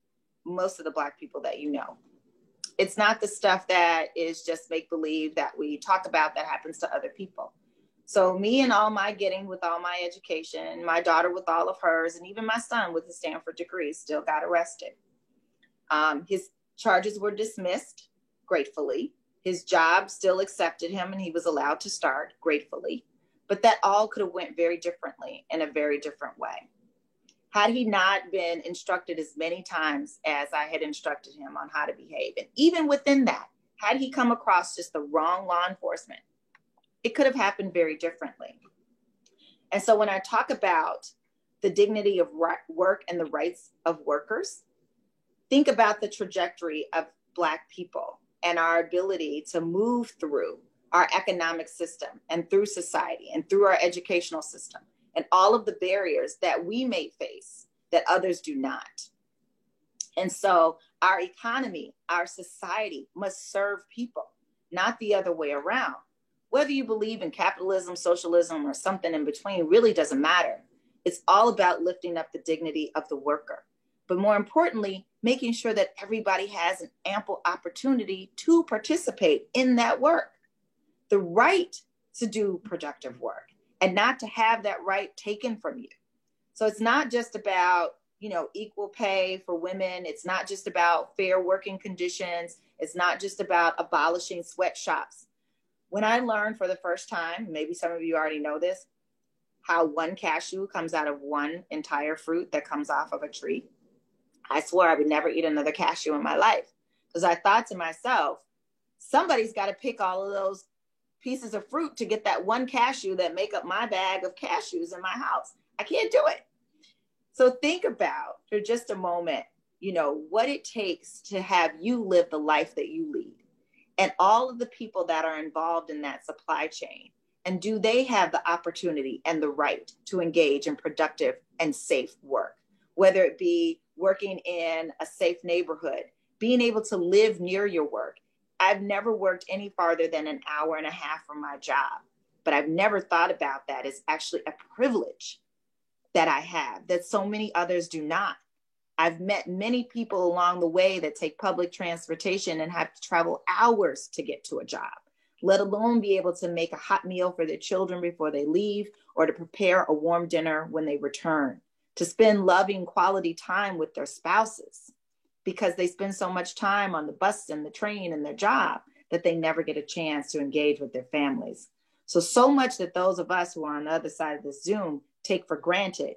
most of the Black people that you know. It's not the stuff that is just make-believe that we talk about that happens to other people. So me and all my getting with all my education, my daughter with all of hers, and even my son with his Stanford degree still got arrested. His charges were dismissed, gratefully. His job still accepted him and he was allowed to start, gratefully. But that all could have went very differently in a very different way. Had he not been instructed as many times as I had instructed him on how to behave, and even within that, had he come across just the wrong law enforcement, it could have happened very differently. And so when I talk about the dignity of work and the rights of workers, think about the trajectory of Black people and our ability to move through our economic system and through society and through our educational system, and all of the barriers that we may face that others do not. And so our economy, our society must serve people, not the other way around. Whether you believe in capitalism, socialism, or something in between really doesn't matter. It's all about lifting up the dignity of the worker. But more importantly, making sure that everybody has an ample opportunity to participate in that work. The right to do productive work, and not to have that right taken from you. So it's not just about, equal pay for women. It's not just about fair working conditions. It's not just about abolishing sweatshops. When I learned for the first time, maybe some of you already know this, how one cashew comes out of one entire fruit that comes off of a tree, I swore I would never eat another cashew in my life. Because I thought to myself, somebody's got to pick all of those pieces of fruit to get that one cashew that make up my bag of cashews in my house. I can't do it. So think about for just a moment, what it takes to have you live the life that you lead, and all of the people that are involved in that supply chain. And do they have the opportunity and the right to engage in productive and safe work, whether it be working in a safe neighborhood, being able to live near your work, I've never worked any farther than an hour and a half from my job, but I've never thought about that as actually a privilege that I have that so many others do not. I've met many people along the way that take public transportation and have to travel hours to get to a job, let alone be able to make a hot meal for their children before they leave, or to prepare a warm dinner when they return, to spend loving quality time with their spouses, because they spend so much time on the bus and the train and their job that they never get a chance to engage with their families. So much that those of us who are on the other side of this Zoom take for granted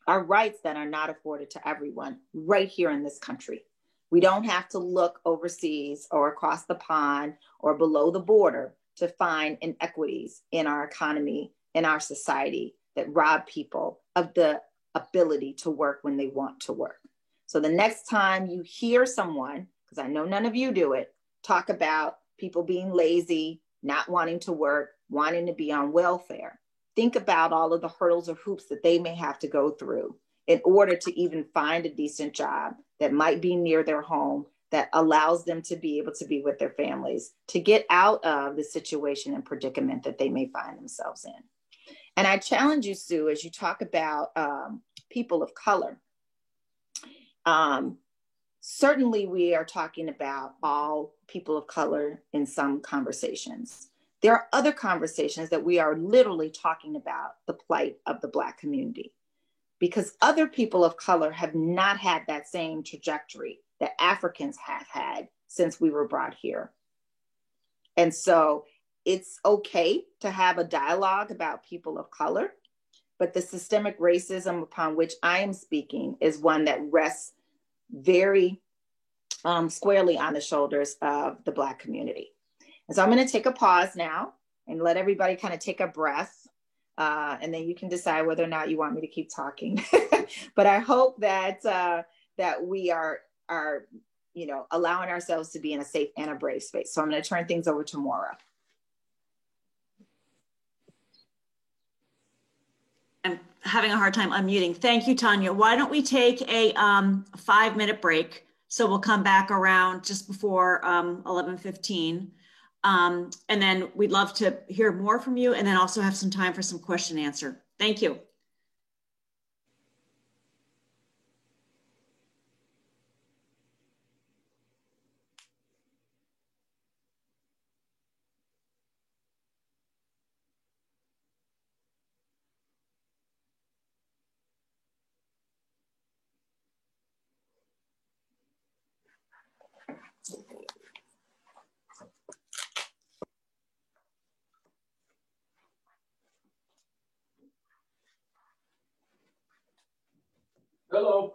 are rights that are not afforded to everyone right here in this country. We don't have to look overseas or across the pond or below the border to find inequities in our economy, in our society, that rob people of the ability to work when they want to work. So the next time you hear someone, because I know none of you do it, talk about people being lazy, not wanting to work, wanting to be on welfare, think about all of the hurdles or hoops that they may have to go through in order to even find a decent job that might be near their home, that allows them to be able to be with their families, to get out of the situation and predicament that they may find themselves in. And I challenge you, Sue, as you talk about people of color, certainly we are talking about all people of color in some conversations. There are other conversations that we are literally talking about the plight of the Black community, because other people of color have not had that same trajectory that Africans have had since we were brought here. And so it's okay to have a dialogue about people of color, but the systemic racism upon which I am speaking is one that rests very squarely on the shoulders of the Black community. And so I'm going to take a pause now and let everybody kind of take a breath. And then you can decide whether or not you want me to keep talking. But I hope that that we are allowing ourselves to be in a safe and a brave space. So I'm going to turn things over to Maura. I'm having a hard time unmuting. Thank you, Tanya. Why don't we take a 5-minute break? So we'll come back around just before 11:15. And then we'd love to hear more from you, and then also have some time for some question and answer. Thank you. Hello.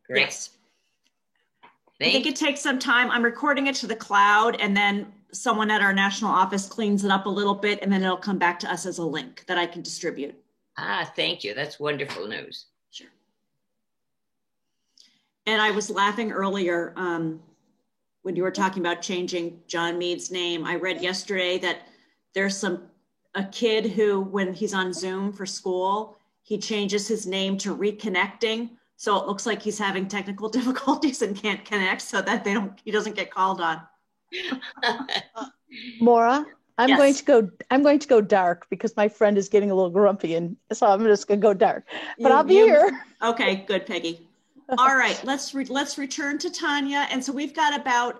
Yes. I think it takes some time. I'm recording it to the cloud, and then someone at our national office cleans it up a little bit, and then it'll come back to us as a link that I can distribute. Thank you. That's wonderful news. Sure. And I was laughing earlier when you were talking about changing John Mead's name. I read yesterday that there's a kid who, when he's on Zoom for school, he changes his name to Reconnecting. So it looks like he's having technical difficulties and can't connect, so that he doesn't get called on. Maura, I'm Yes. going to go dark because my friend is getting a little grumpy, and so I'm just going to go dark. But I'll be here. Okay, good, Peggy. All right, let's return to Tanya. And so we've got about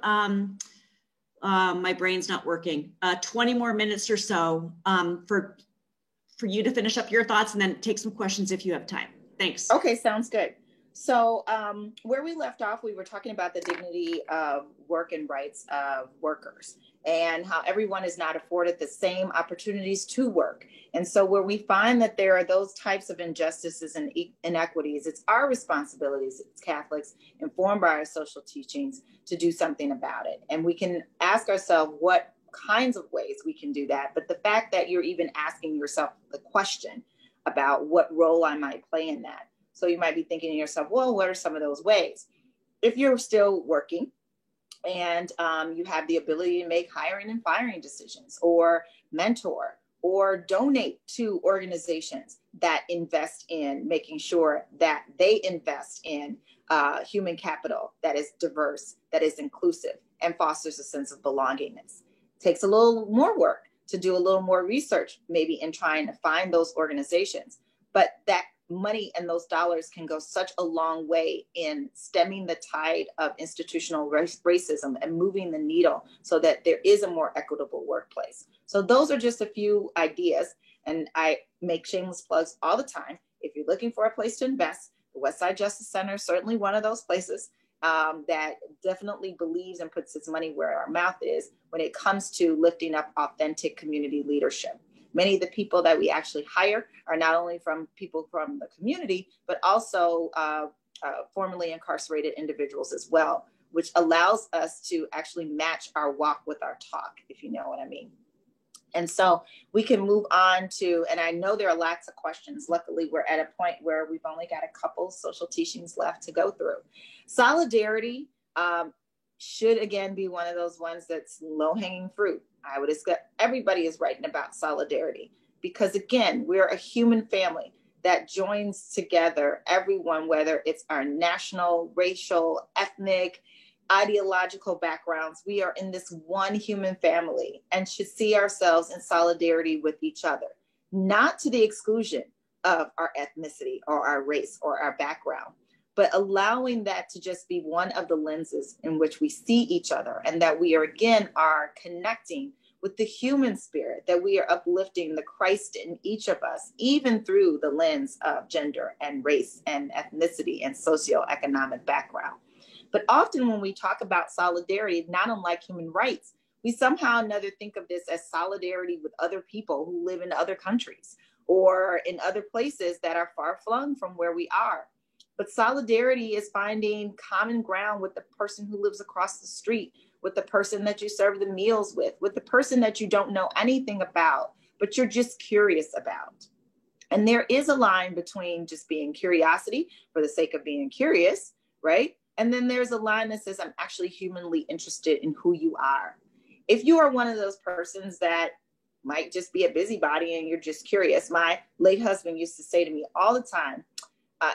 my brain's not working. 20 more minutes or so for you to finish up your thoughts, and then take some questions if you have time. Thanks. Okay, sounds good. So where we left off, we were talking about the dignity of work and rights of workers, and how everyone is not afforded the same opportunities to work. And so where we find that there are those types of injustices and inequities, it's our responsibilities as Catholics, informed by our social teachings, to do something about it. And we can ask ourselves what kinds of ways we can do that. But the fact that you're even asking yourself the question about what role I might play in that. So you might be thinking to yourself, well, what are some of those ways? If you're still working and you have the ability to make hiring and firing decisions, or mentor, or donate to organizations that invest in making sure that they invest in human capital that is diverse, that is inclusive, and fosters a sense of belongingness. It takes a little more work to do a little more research, maybe in trying to find those organizations, but that money and those dollars can go such a long way in stemming the tide of institutional racism and moving the needle so that there is a more equitable workplace. So those are just a few ideas, and I make shameless plugs all the time. If you're looking for a place to invest, the Westside Justice Center is certainly one of those places that definitely believes and puts its money where our mouth is when it comes to lifting up authentic community leadership. Many of the people that we actually hire are not only from people from the community, but also formerly incarcerated individuals as well, which allows us to actually match our walk with our talk, if you know what I mean. And so we can move on to, and I know there are lots of questions. Luckily, we're at a point where we've only got a couple social teachings left to go through. Solidarity should again be one of those ones that's low-hanging fruit. I would expect everybody is writing about solidarity because again, we're a human family that joins together everyone, whether it's our national, racial, ethnic, ideological backgrounds. We are in this one human family and should see ourselves in solidarity with each other, not to the exclusion of our ethnicity or our race or our background, but allowing that to just be one of the lenses in which we see each other, and that we are again are connecting with the human spirit, that we are uplifting the Christ in each of us, even through the lens of gender and race and ethnicity and socioeconomic background. But often when we talk about solidarity, not unlike human rights, we somehow or another think of this as solidarity with other people who live in other countries or in other places that are far flung from where we are. But solidarity is finding common ground with the person who lives across the street, with the person that you serve the meals with the person that you don't know anything about, but you're just curious about. And there is a line between just being curiosity for the sake of being curious, right? And then there's a line that says, I'm actually humanly interested in who you are. If you are one of those persons that might just be a busybody and you're just curious, my late husband used to say to me all the time,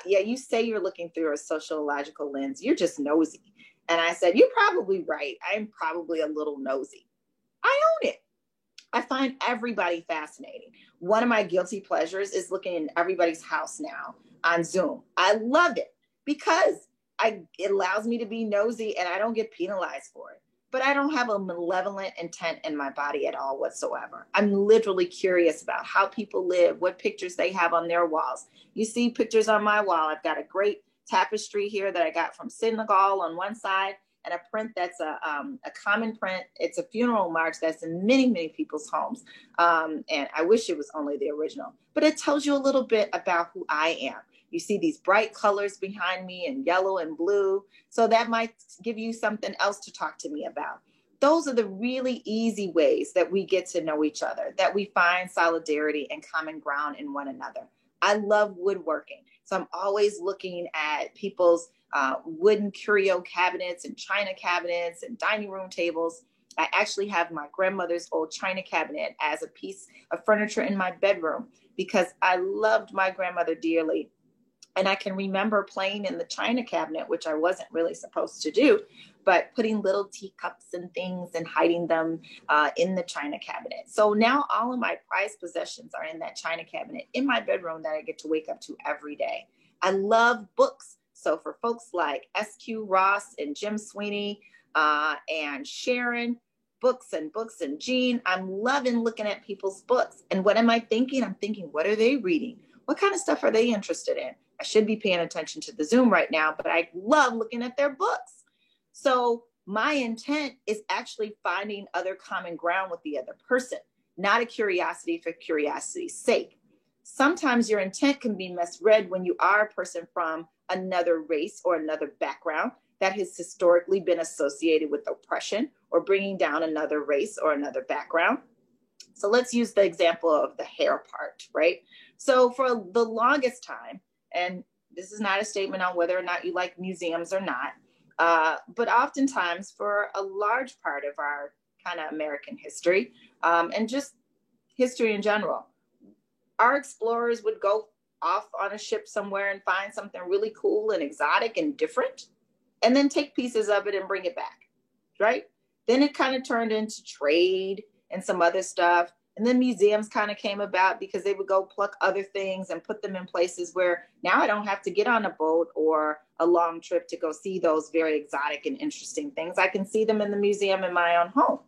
yeah, you say you're looking through a sociological lens, you're just nosy. And I said, you're probably right. I'm probably a little nosy. I own it. I find everybody fascinating. One of my guilty pleasures is looking in everybody's house now on Zoom. I love it because it allows me to be nosy and I don't get penalized for it. But I don't have a malevolent intent in my body at all whatsoever. I'm literally curious about how people live, what pictures they have on their walls. You see pictures on my wall. I've got a great tapestry here that I got from Senegal on one side, and a print that's a common print. It's a funeral march that's in many, many people's homes. And I wish it was only the original, but it tells you a little bit about who I am. You see these bright colors behind me and yellow and blue. So that might give you something else to talk to me about. Those are the really easy ways that we get to know each other, that we find solidarity and common ground in one another. I love woodworking. So I'm always looking at people's wooden curio cabinets and china cabinets and dining room tables. I actually have my grandmother's old china cabinet as a piece of furniture in my bedroom because I loved my grandmother dearly. And I can remember playing in the china cabinet, which I wasn't really supposed to do, but putting little teacups and things and hiding them in the china cabinet. So now all of my prized possessions are in that china cabinet in my bedroom that I get to wake up to every day. I love books. So for folks like S.Q. Ross and Jim Sweeney and Sharon, books and Jean, I'm loving looking at people's books. And what am I thinking? I'm thinking, what are they reading? What kind of stuff are they interested in? I should be paying attention to the Zoom right now, but I love looking at their books. So my intent is actually finding other common ground with the other person, not a curiosity for curiosity's sake. Sometimes your intent can be misread when you are a person from another race or another background that has historically been associated with oppression or bringing down another race or another background. So let's use the example of the hair part, right? So for the longest time, and this is not a statement on whether or not you like museums or not, but oftentimes for a large part of our kind of American history and just history in general, our explorers would go off on a ship somewhere and find something really cool and exotic and different, and then take pieces of it and bring it back, right? Then it kind of turned into trade and some other stuff. And then museums kind of came about because they would go pluck other things and put them in places where now I don't have to get on a boat or a long trip to go see those very exotic and interesting things. I can see them in the museum in my own home.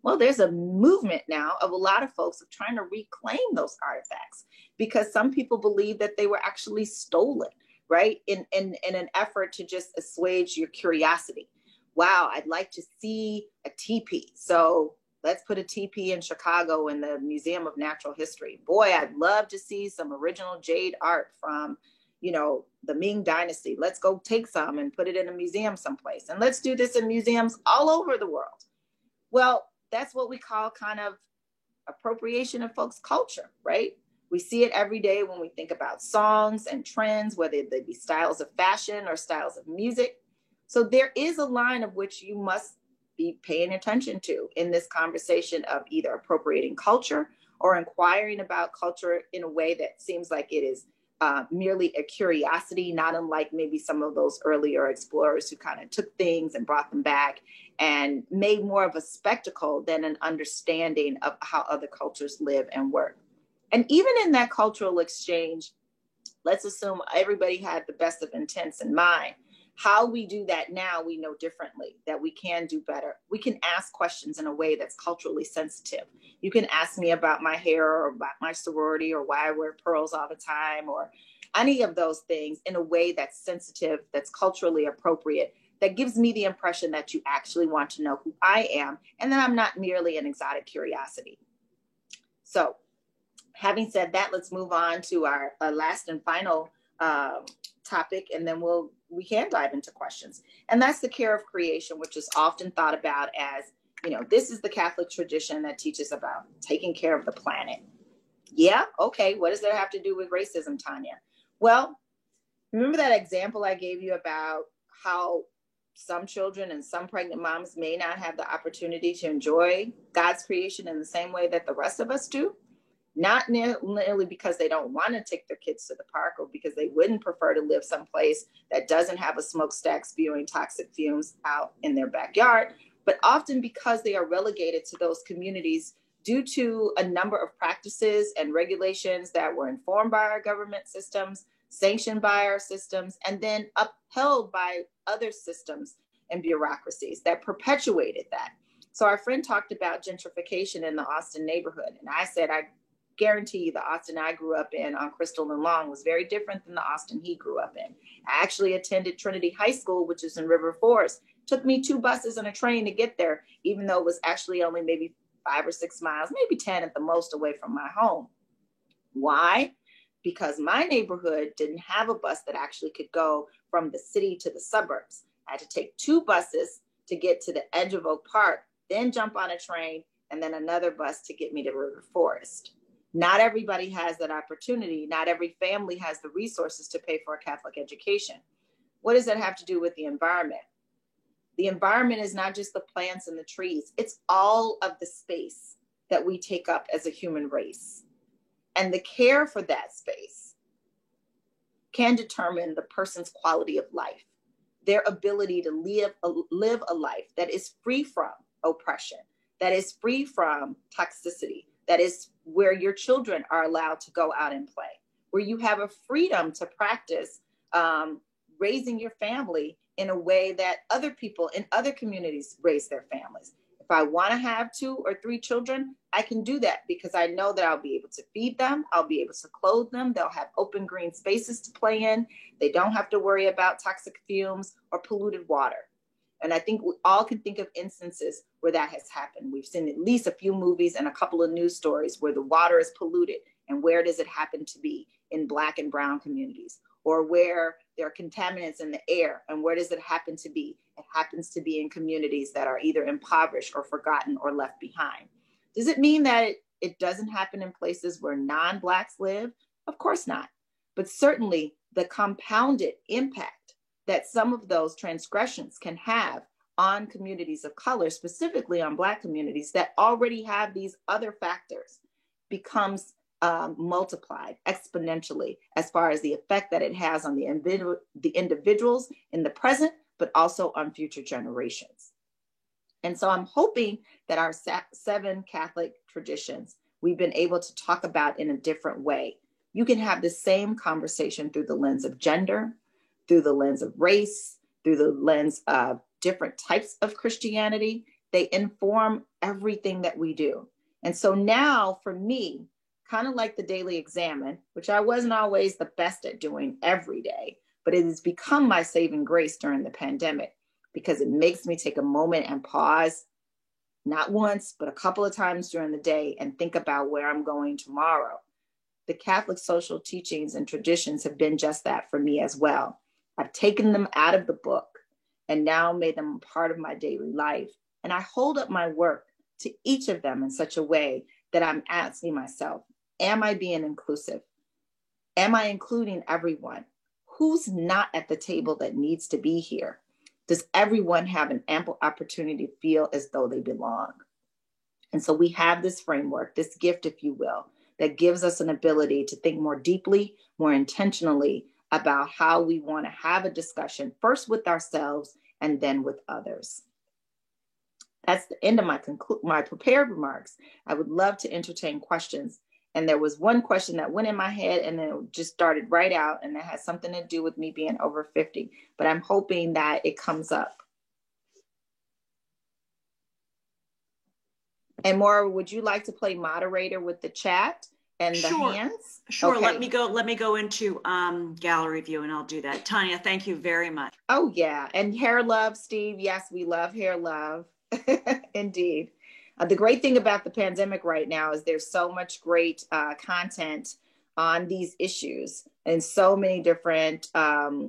Well, there's a movement now of a lot of folks of trying to reclaim those artifacts because some people believe that they were actually stolen, right? In an effort to just assuage your curiosity. Wow, I'd like to see a teepee. So let's put a teepee in Chicago in the Museum of Natural History. Boy, I'd love to see some original jade art from, you know, the Ming Dynasty. Let's go take some and put it in a museum someplace. And let's do this in museums all over the world. Well, that's what we call kind of appropriation of folks' culture, right? We see it every day when we think about songs and trends, whether they be styles of fashion or styles of music. So there is a line of which you must be paying attention to in this conversation of either appropriating culture or inquiring about culture in a way that seems like it is merely a curiosity, not unlike maybe some of those earlier explorers who kind of took things and brought them back and made more of a spectacle than an understanding of how other cultures live and work. And even in that cultural exchange, let's assume everybody had the best of intents in mind. How we do that now, we know differently, that we can do better. We can ask questions in a way that's culturally sensitive. You can ask me about my hair or about my sorority or why I wear pearls all the time or any of those things in a way that's sensitive, that's culturally appropriate, that gives me the impression that you actually want to know who I am and that I'm not merely an exotic curiosity. So having said that, let's move on to our last and final topic, and then we can dive into questions. And that's the care of creation, which is often thought about as, you know, this is the Catholic tradition that teaches about taking care of the planet. Yeah, okay, what does that have to do with racism, Tanya? Well, remember that example I gave you about how some children and some pregnant moms may not have the opportunity to enjoy God's creation in the same way that the rest of us do? Not nearly because they don't want to take their kids to the park or because they wouldn't prefer to live someplace that doesn't have a smokestack spewing toxic fumes out in their backyard, but often because they are relegated to those communities due to a number of practices and regulations that were informed by our government systems, sanctioned by our systems, and then upheld by other systems and bureaucracies that perpetuated that. So our friend talked about gentrification in the Austin neighborhood. And I said, I guarantee you the Austin I grew up in on Crystal and Long was very different than the Austin he grew up in. I actually attended Trinity High School, which is in River Forest. Took me 2 buses and a train to get there, even though it was actually only maybe 5 or 6 miles, maybe 10 at the most away from my home. Why? because my neighborhood didn't have a bus that actually could go from the city to the suburbs. I had to take 2 buses to get to the edge of Oak Park, then jump on a train, and then another bus to get me to River Forest. Not everybody has that opportunity. Not every family has the resources to pay for a Catholic education. What does that have to do with the environment? The environment is not just the plants and the trees. It's all of the space that we take up as a human race. And the care for that space can determine the person's quality of life, their ability to live a life that is free from oppression, that is free from toxicity, that is where your children are allowed to go out and play, where you have a freedom to practice raising your family in a way that other people in other communities raise their families. If I want to have 2 or 3 children, I can do that because I know that I'll be able to feed them. I'll be able to clothe them. They'll have open green spaces to play in. They don't have to worry about toxic fumes or polluted water. And I think we all can think of instances where that has happened. We've seen at least a few movies and a couple of news stories where the water is polluted. And where does it happen to be? In Black and brown communities, or where there are contaminants in the air. And where does it happen to be? It happens to be in communities that are either impoverished or forgotten or left behind. Does it mean that it doesn't happen in places where non-Blacks live? Of course not. But certainly the compounded impact that some of those transgressions can have on communities of color, specifically on Black communities that already have these other factors, becomes multiplied exponentially as far as the effect that it has on the individuals in the present, but also on future generations. And so I'm hoping that our 7 Catholic traditions, we've been able to talk about in a different way. You can have the same conversation through the lens of gender, through the lens of race, through the lens of different types of Christianity. They inform everything that we do. And so now for me, kind of like the Daily Examine, which I wasn't always the best at doing every day, but it has become my saving grace during the pandemic because it makes me take a moment and pause, not once, but a couple of times during the day and think about where I'm going tomorrow. The Catholic social teachings and traditions have been just that for me as well. I've taken them out of the book and now made them a part of my daily life. And I hold up my work to each of them in such a way that I'm asking myself, am I being inclusive? Am I including everyone? Who's not at the table that needs to be here? Does everyone have an ample opportunity to feel as though they belong? And so we have this framework, this gift, if you will, that gives us an ability to think more deeply, more intentionally about how we want to have a discussion, first with ourselves and then with others. That's the end of my prepared remarks. I would love to entertain questions. And there was one question that went in my head and then it just started right out, and it has something to do with me being over 50, but I'm hoping that it comes up. And Maura, would you like to play moderator with the chat and the hands? Sure. Okay. Let me go into gallery view and I'll do that. Tanya, thank you very much. Oh yeah. And Hair Love, Steve. Yes, we love Hair Love. Indeed. The great thing about the pandemic right now is there's so much great content on these issues in so many different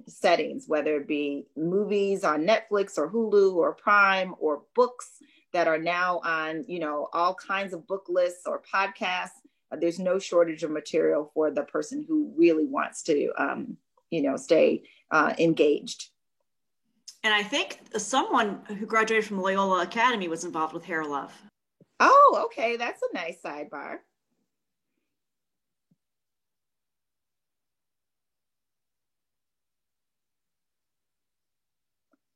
settings, whether it be movies on Netflix or Hulu or Prime, or books that are now on, all kinds of book lists or podcasts. There's no shortage of material for the person who really wants to, stay engaged. And I think someone who graduated from Loyola Academy was involved with Hair Love. Oh, okay. That's a nice sidebar.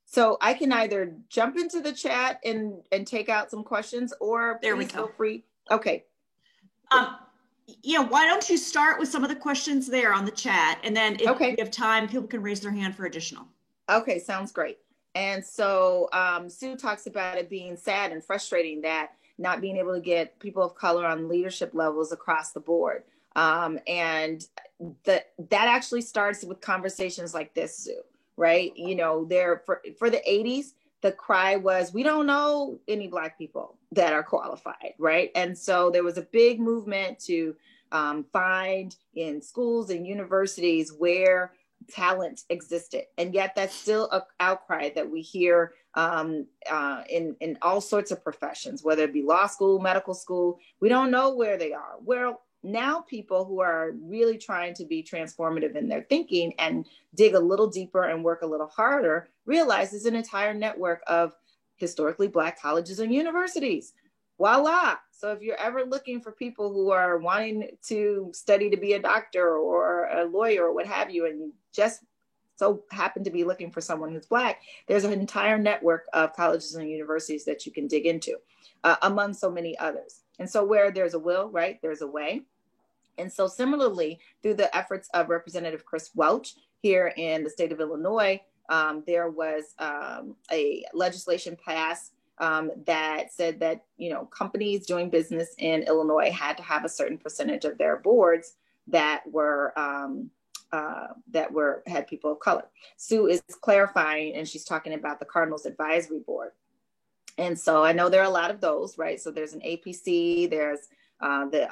So I can either jump into the chat and take out some questions, or there we go. Feel free. Okay. Why don't you start with some of the questions there on the chat, and then if we have time, people can raise their hand for additional. Okay, sounds great. And so Sue talks about it being sad and frustrating that not being able to get people of color on leadership levels across the board. And that actually starts with conversations like this, Sue, right? For the 80s, the cry was, we don't know any Black people that are qualified, right? And so there was a big movement to find in schools and universities where talent existed. And yet that's still an outcry that we hear in all sorts of professions, whether it be law school, medical school. We don't know where they are. Well, now people who are really trying to be transformative in their thinking and dig a little deeper and work a little harder realize there's an entire network of historically Black colleges and universities. Voila. So if you're ever looking for people who are wanting to study to be a doctor or a lawyer or what have you, and you just so happen to be looking for someone who's Black, there's an entire network of colleges and universities that you can dig into, among so many others. And so where there's a will, right, there's a way. And so similarly, through the efforts of Representative Chris Welch here in the state of Illinois, there was a legislation passed that said that, you know, companies doing business in Illinois had to have a certain percentage of their boards that had people of color. Sue is clarifying, and she's talking about the Cardinals Advisory Board. And so I know there are a lot of those, right? So there's an APC, there's the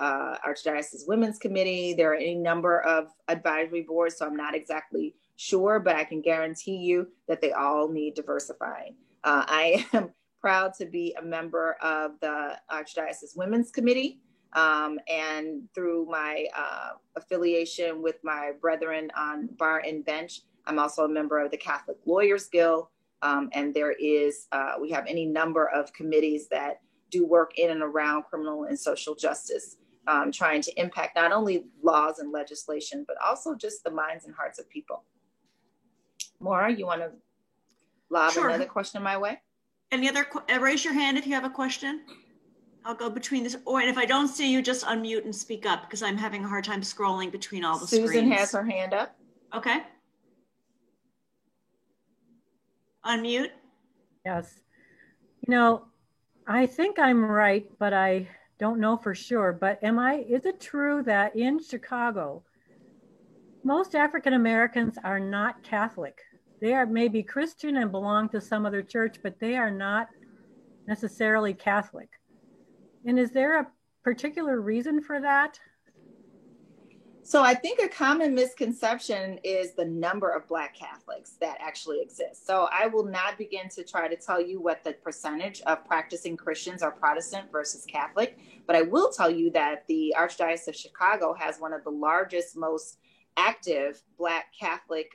Archdiocese Women's Committee, there are any number of advisory boards, so I'm not exactly sure, but I can guarantee you that they all need diversifying. I am proud to be a member of the Archdiocese Women's Committee, and through my affiliation with my brethren on bar and bench, I'm also a member of the Catholic Lawyers Guild, and there is, we have any number of committees that do work in and around criminal and social justice, trying to impact not only laws and legislation, but also just the minds and hearts of people. Maura, you want to lob another question my way? Any other, raise your hand if you have a question. I'll go between this, or if I don't see you, just unmute and speak up because I'm having a hard time scrolling between all the screens. Susan has her hand up. Okay. Unmute. Yes. You know, I think I'm right, but I don't know for sure. But is it true that in Chicago, most African Americans are not Catholic? They are maybe Christian and belong to some other church, but they are not necessarily Catholic. And is there a particular reason for that? So I think a common misconception is the number of Black Catholics that actually exist. So I will not begin to try to tell you what the percentage of practicing Christians are Protestant versus Catholic, but I will tell you that the Archdiocese of Chicago has one of the largest, most active Black Catholic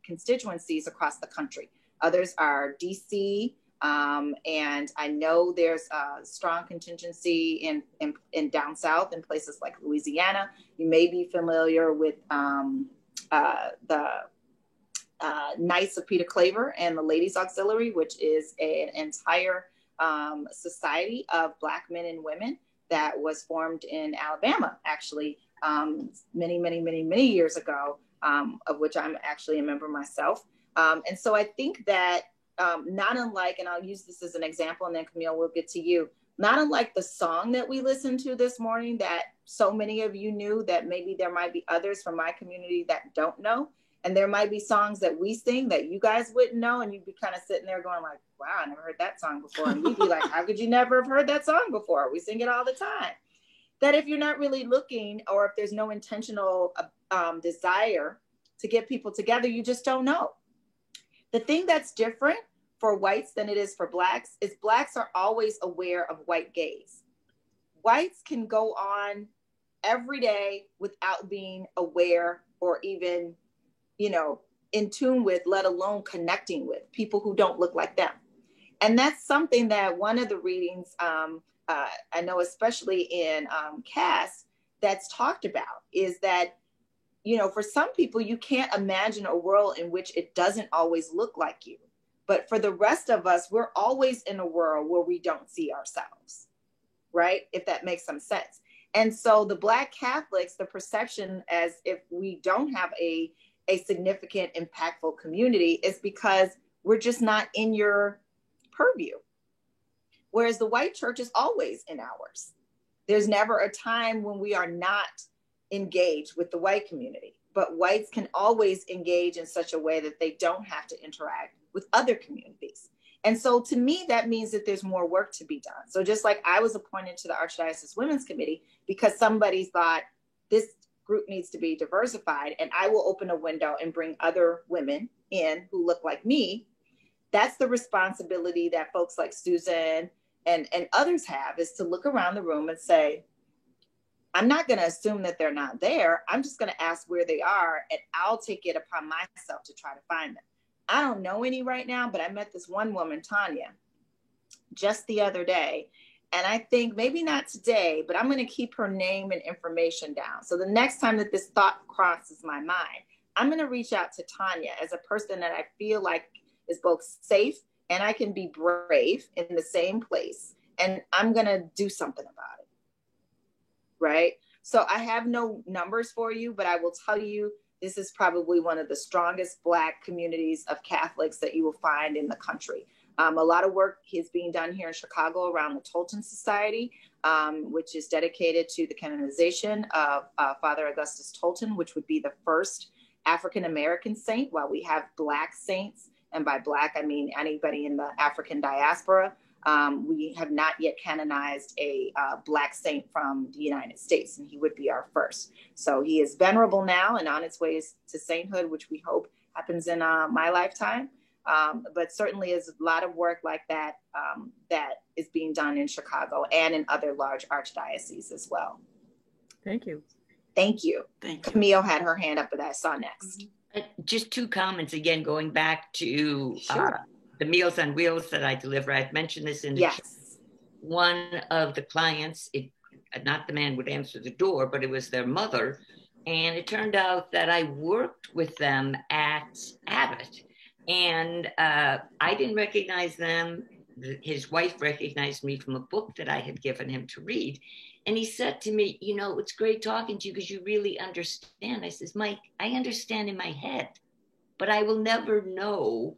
constituencies across the country. Others are DC, and I know there's a strong contingency in down south in places like Louisiana. You may be familiar with the Knights of Peter Claver and the Ladies Auxiliary, which is an entire society of Black men and women that was formed in Alabama, actually, many years ago, of which I'm actually a member myself. And so I think that not unlike, and I'll use this as an example, and then Camille, we'll get to you, not unlike the song that we listened to this morning that so many of you knew, that maybe there might be others from my community that don't know. And there might be songs that we sing that you guys wouldn't know, and you'd be kind of sitting there going like, wow, I never heard that song before. And we'd be like, how could you never have heard that song before? We sing it all the time. That if you're not really looking, or if there's no intentional desire to get people together, you just don't know. The thing that's different for whites than it is for Blacks is Blacks are always aware of white gaze. Whites can go on every day without being aware or even, you know, in tune with, let alone connecting with people who don't look like them. And that's something that one of the readings, I know especially in CAS, that's talked about, is that, you know, for some people, you can't imagine a world in which it doesn't always look like you. But for the rest of us, we're always in a world where we don't see ourselves, right? If that makes some sense. And so the Black Catholics, the perception as if we don't have a significant, impactful community is because we're just not in your purview. Whereas the white church is always in ours. There's never a time when we are not engaged with the white community, but whites can always engage in such a way that they don't have to interact with other communities. And so to me, that means that there's more work to be done. So just like I was appointed to the Archdiocese Women's Committee because somebody thought, this group needs to be diversified, and I will open a window and bring other women in who look like me. That's the responsibility that folks like Susan and others have, is to look around the room and say, I'm not going to assume that they're not there. I'm just going to ask where they are, and I'll take it upon myself to try to find them. I don't know any right now, but I met this one woman, Tanya, just the other day. And I think maybe not today, but I'm going to keep her name and information down. So the next time that this thought crosses my mind, I'm going to reach out to Tanya as a person that I feel like is both safe and I can be brave in the same place. And I'm going to do something about it. Right? So I have no numbers for you, but I will tell you, this is probably one of the strongest Black communities of Catholics that you will find in the country. A lot of work is being done here in Chicago around the Tolton Society, which is dedicated to the canonization of Father Augustus Tolton, which would be the first African-American saint, while we have Black saints. And by Black, I mean anybody in the African diaspora. We have not yet canonized a Black saint from the United States, and he would be our first. So he is venerable now and on its way to sainthood, which we hope happens in my lifetime. But certainly is a lot of work like that that is being done in Chicago and in other large archdioceses as well. Thank you. Thank you. Thank you. Camille had her hand up that I saw next. Just two comments again, going back to Sure. The Meals on Wheels that I deliver. I've mentioned this in the Yes. chat. One of the clients, not the man would answer the door, but it was their mother. And it turned out that I worked with them at Abbott. And I didn't recognize them. His wife recognized me from a book that I had given him to read. And he said to me, you know, it's great talking to you because you really understand. I says, Mike, I understand in my head, but I will never know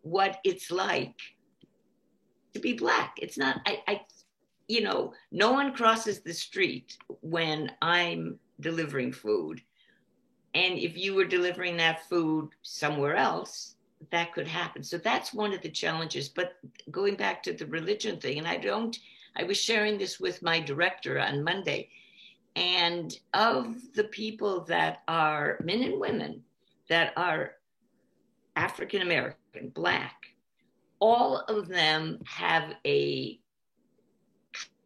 what it's like to be Black. It's not, you know, no one crosses the street when I'm delivering food. And if you were delivering that food somewhere else, that could happen. So that's one of the challenges. But going back to the religion thing, and I was sharing this with my director on Monday, and of the people that are men and women that are African American, Black, all of them have a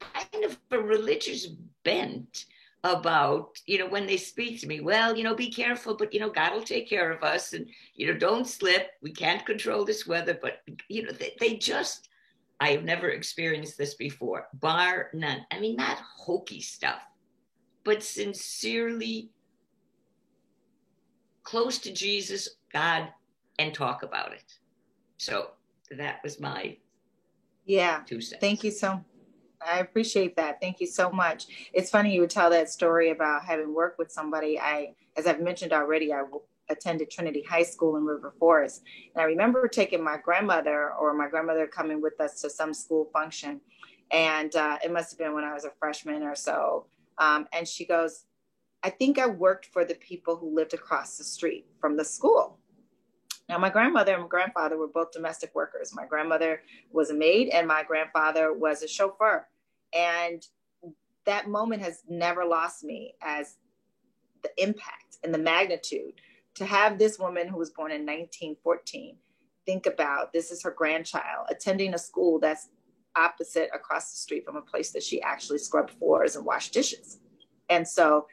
kind of a religious bent about, you know, when they speak to me, well, you know, be careful, but, you know, God will take care of us, and, you know, don't slip. We can't control this weather, but, you know, they just, I have never experienced this before, bar none. I mean, not hokey stuff, but sincerely close to Jesus, God, and talk about it. So that was my 2 cents. Thank you so much. I appreciate that. Thank you so much. It's funny you would tell that story about having worked with somebody. As I've mentioned already, I attended Trinity High School in River Forest. And I remember taking my grandmother coming with us to some school function. And it must have been when I was a freshman or so. And she goes, I think I worked for the people who lived across the street from the school. Now, my grandmother and my grandfather were both domestic workers. My grandmother was a maid and my grandfather was a chauffeur. And that moment has never lost me as the impact and the magnitude to have this woman who was born in 1914 think about this is her grandchild attending a school that's opposite across the street from a place that she actually scrubbed floors and washed dishes. And so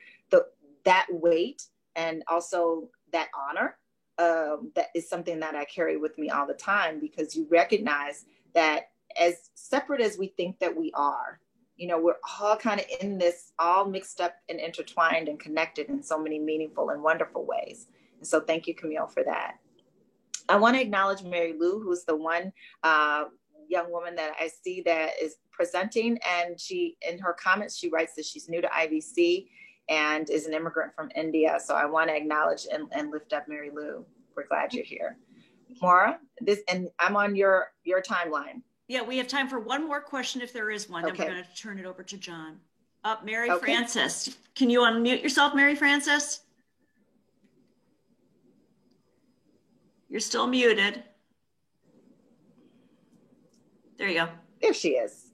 that weight and also that honor, that is something that I carry with me all the time, because you recognize that as separate as we think that we are, you know, we're all kind of in this, all mixed up and intertwined and connected in so many meaningful and wonderful ways. And so thank you, Camille, for that. I want to acknowledge Mary Lou, who's the one young woman that I see that is presenting. And she, in her comments, she writes that she's new to IVC and is an immigrant from India. So I want to acknowledge and lift up Mary Lou. We're glad you're here. Maura, and I'm on your timeline. Yeah, we have time for one more question if there is one. Okay. Then we're going to turn it over to John. Mary Frances. Can you unmute yourself, Mary Frances? You're still muted. There you go. There she is.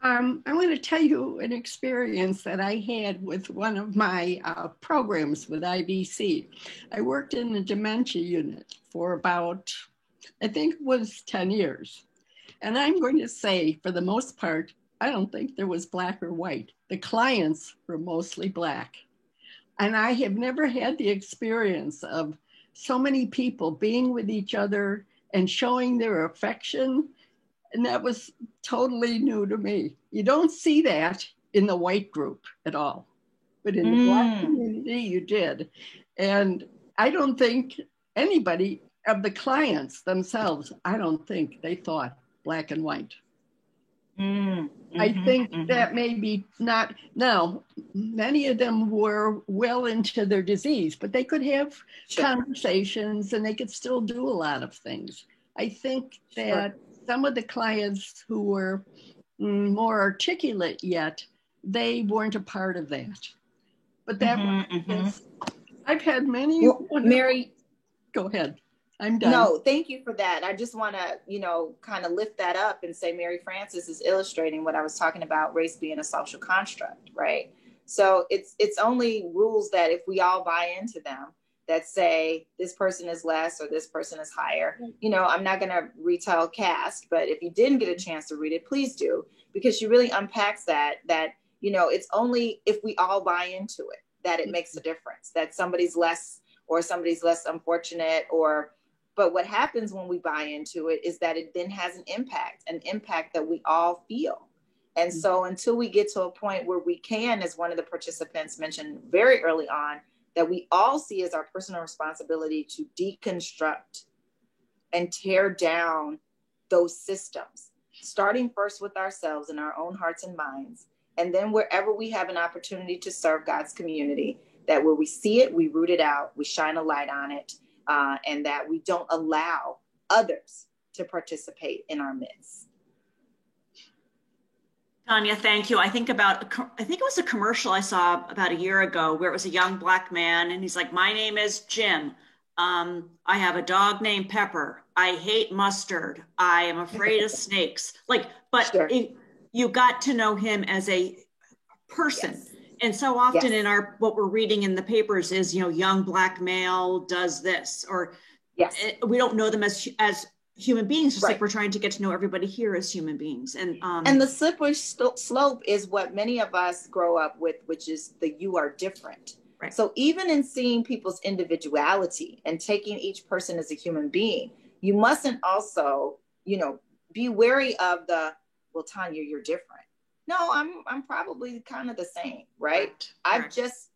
I want to tell you an experience that I had with one of my programs with IBC. I worked in the dementia unit for about, I think it was 10 years. And I'm going to say, for the most part, I don't think there was black or white. The clients were mostly black. And I have never had the experience of so many people being with each other and showing their affection. And that was totally new to me. You don't see that in the white group at all, but in the Black community, you did. And I don't think anybody of the clients themselves, I don't think they thought black and white. I think that maybe not. Now, many of them were well into their disease, but they could have conversations and they could still do a lot of things. I think that some of the clients who were more articulate yet, they weren't a part of that. But that was, I've had many. Well, Mary, go ahead. I'm done. No, thank you for that. I just want to, you know, kind of lift that up and say Mary Frances is illustrating what I was talking about, race being a social construct, right? So it's only rules that if we all buy into them that say this person is less or this person is higher. You know, I'm not going to retell Caste, but if you didn't get a chance to read it, please do, because she really unpacks that, you know, it's only if we all buy into it that it makes a difference, that somebody's less or somebody's less unfortunate but what happens when we buy into it is that it then has an impact that we all feel. And so until we get to a point where we can, as one of the participants mentioned very early on, that we all see as our personal responsibility to deconstruct and tear down those systems, starting first with ourselves and our own hearts and minds. And then wherever we have an opportunity to serve God's community, that where we see it, we root it out, we shine a light on it, and that we don't allow others to participate in our midst. Tanya, thank you. I think it was a commercial I saw about a year ago where it was a young Black man and he's like, my name is Jim. I have a dog named Pepper. I hate mustard. I am afraid of snakes. You got to know him as a person. Yes. And so often in what we're reading in the papers is, you know, young Black male does this, or we don't know them as human beings, just like we're trying to get to know everybody here as human beings. And the slippery slope is what many of us grow up with, which is the you are different. Right. So even in seeing people's individuality and taking each person as a human being, you mustn't also, you know, be wary of well, Tanya, you're different. No, I'm probably kind of the same, right? I've just,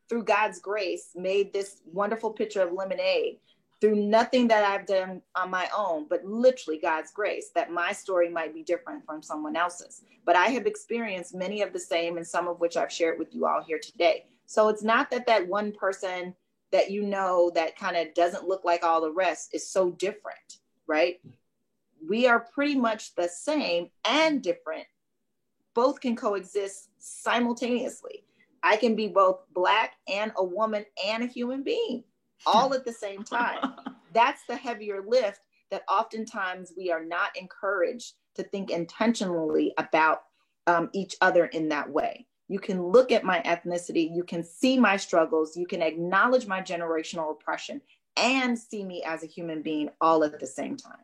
through God's grace, made this wonderful picture of lemonade through nothing that I've done on my own, but literally God's grace, that my story might be different from someone else's. But I have experienced many of the same, and some of which I've shared with you all here today. So it's not that one person that you know that kind of doesn't look like all the rest is so different, right? We are pretty much the same and different. Both can coexist simultaneously. I can be both Black and a woman and a human being all at the same time. That's the heavier lift that oftentimes we are not encouraged to think intentionally about each other in that way. You can look at my ethnicity, you can see my struggles, you can acknowledge my generational oppression and see me as a human being all at the same time.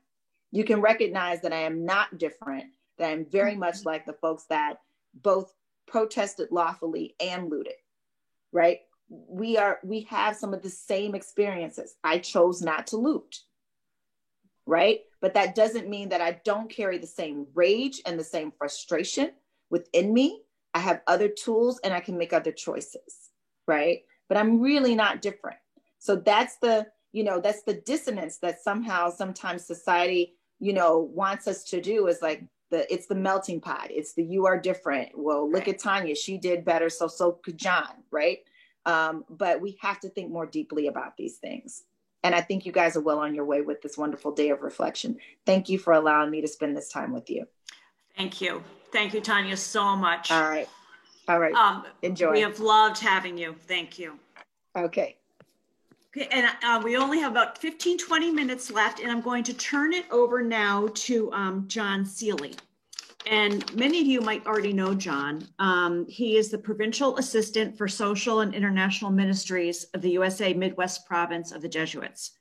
You can recognize that I am not different, that I'm very much like the folks that both protested lawfully and looted, right? We have some of the same experiences. I chose not to loot, right? But that doesn't mean that I don't carry the same rage and the same frustration within me. I have other tools and I can make other choices, right? But I'm really not different. So that's the dissonance that sometimes society, wants us to do, is like, it's the melting pot. It's the you are different. Well, look at Tanya. She did better. So could John, right? But we have to think more deeply about these things. And I think you guys are well on your way with this wonderful day of reflection. Thank you for allowing me to spend this time with you. Thank you. Thank you, Tanya, so much. All right. Enjoy. We have loved having you. Thank you. Okay. Okay, and we only have about 15, 20 minutes left, and I'm going to turn it over now to John Seeley. And many of you might already know John. He is the Provincial Assistant for Social and International Ministries of the USA Midwest Province of the Jesuits.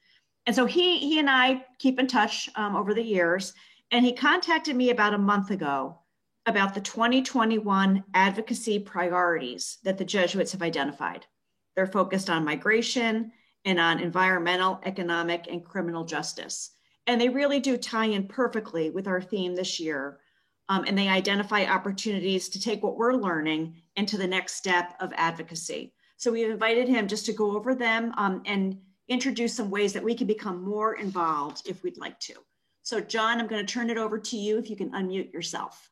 And so he and I keep in touch over the years, and he contacted me about a month ago about the 2021 advocacy priorities that the Jesuits have identified. They're focused on migration and on environmental, economic, and criminal justice. And they really do tie in perfectly with our theme this year. And they identify opportunities to take what we're learning into the next step of advocacy. So we invited him just to go over them and introduce some ways that we can become more involved if we'd like to. So John, I'm going to turn it over to you if you can unmute yourself.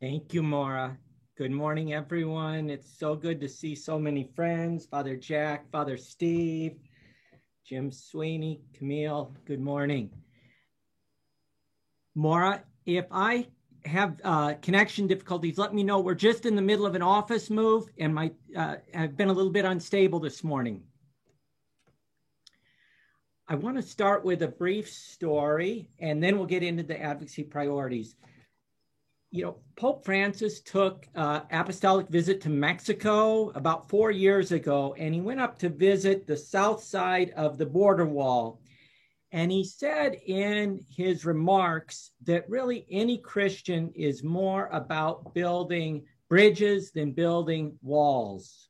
Thank you, Maura. Good morning, everyone. It's so good to see so many friends, Father Jack, Father Steve, Jim Sweeney, Camille, good morning. Maura, if I have connection difficulties, let me know. We're just in the middle of an office move and I've been a little bit unstable this morning. I want to start with a brief story and then we'll get into the advocacy priorities. You know, Pope Francis took apostolic visit to Mexico about 4 years ago, and he went up to visit the south side of the border wall. And he said in his remarks that really any Christian is more about building bridges than building walls.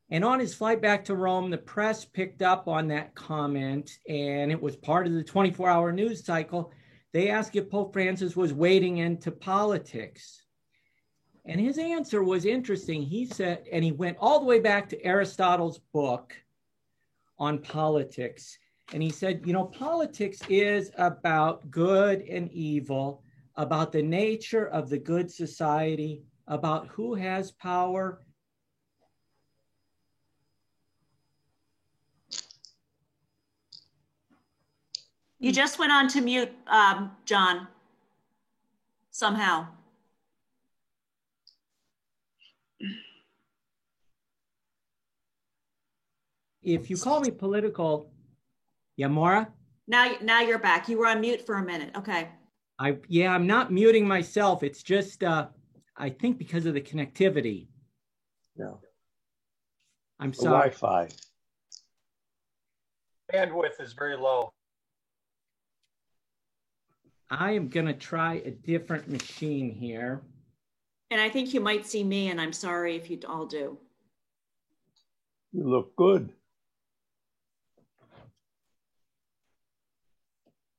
And on his flight back to Rome, the press picked up on that comment, and it was part of the 24-hour news cycle. They asked if Pope Francis was wading into politics. And his answer was interesting. He said, and he went all the way back to Aristotle's book on politics. And he said, you know, politics is about good and evil, about the nature of the good society, about who has power. You just went on to mute, John, somehow. If you call me political, yeah, Maura? Now you're back. You were on mute for a minute. Okay. I'm not muting myself. It's just, I think because of the connectivity. No. I'm sorry. Wi-Fi. Bandwidth is very low. I am going to try a different machine here. And I think you might see me, and I'm sorry if you all do. You look good.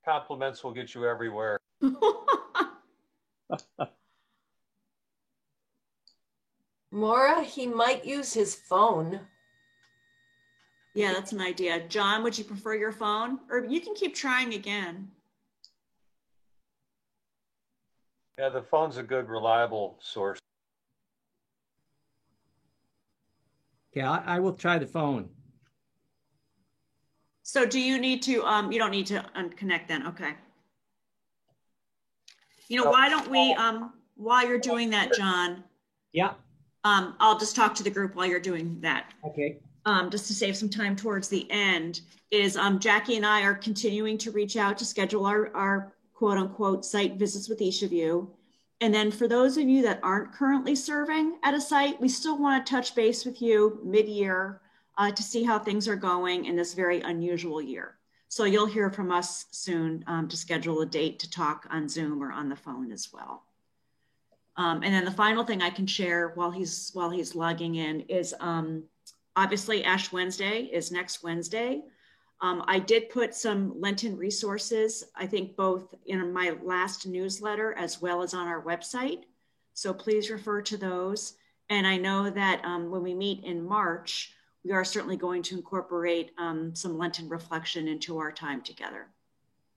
Compliments will get you everywhere. Maura, he might use his phone. Yeah, that's an idea. John, would you prefer your phone? Or you can keep trying again. Yeah, the phone's a good, reliable source. Yeah, I will try the phone. So do you need to, you don't need to unconnect then, okay. You know, why don't we, while you're doing that, John. Yeah. I'll just talk to the group while you're doing that. Okay. Just to save some time towards the end, is Jackie and I are continuing to reach out to schedule our quote unquote site visits with each of you. And then for those of you that aren't currently serving at a site, we still want to touch base with you mid-year to see how things are going in this very unusual year. So you'll hear from us soon to schedule a date to talk on Zoom or on the phone as well. And then the final thing I can share while he's logging in is obviously Ash Wednesday is next Wednesday. I did put some Lenten resources, I think both in my last newsletter as well as on our website. So please refer to those. And I know that when we meet in March, we are certainly going to incorporate some Lenten reflection into our time together.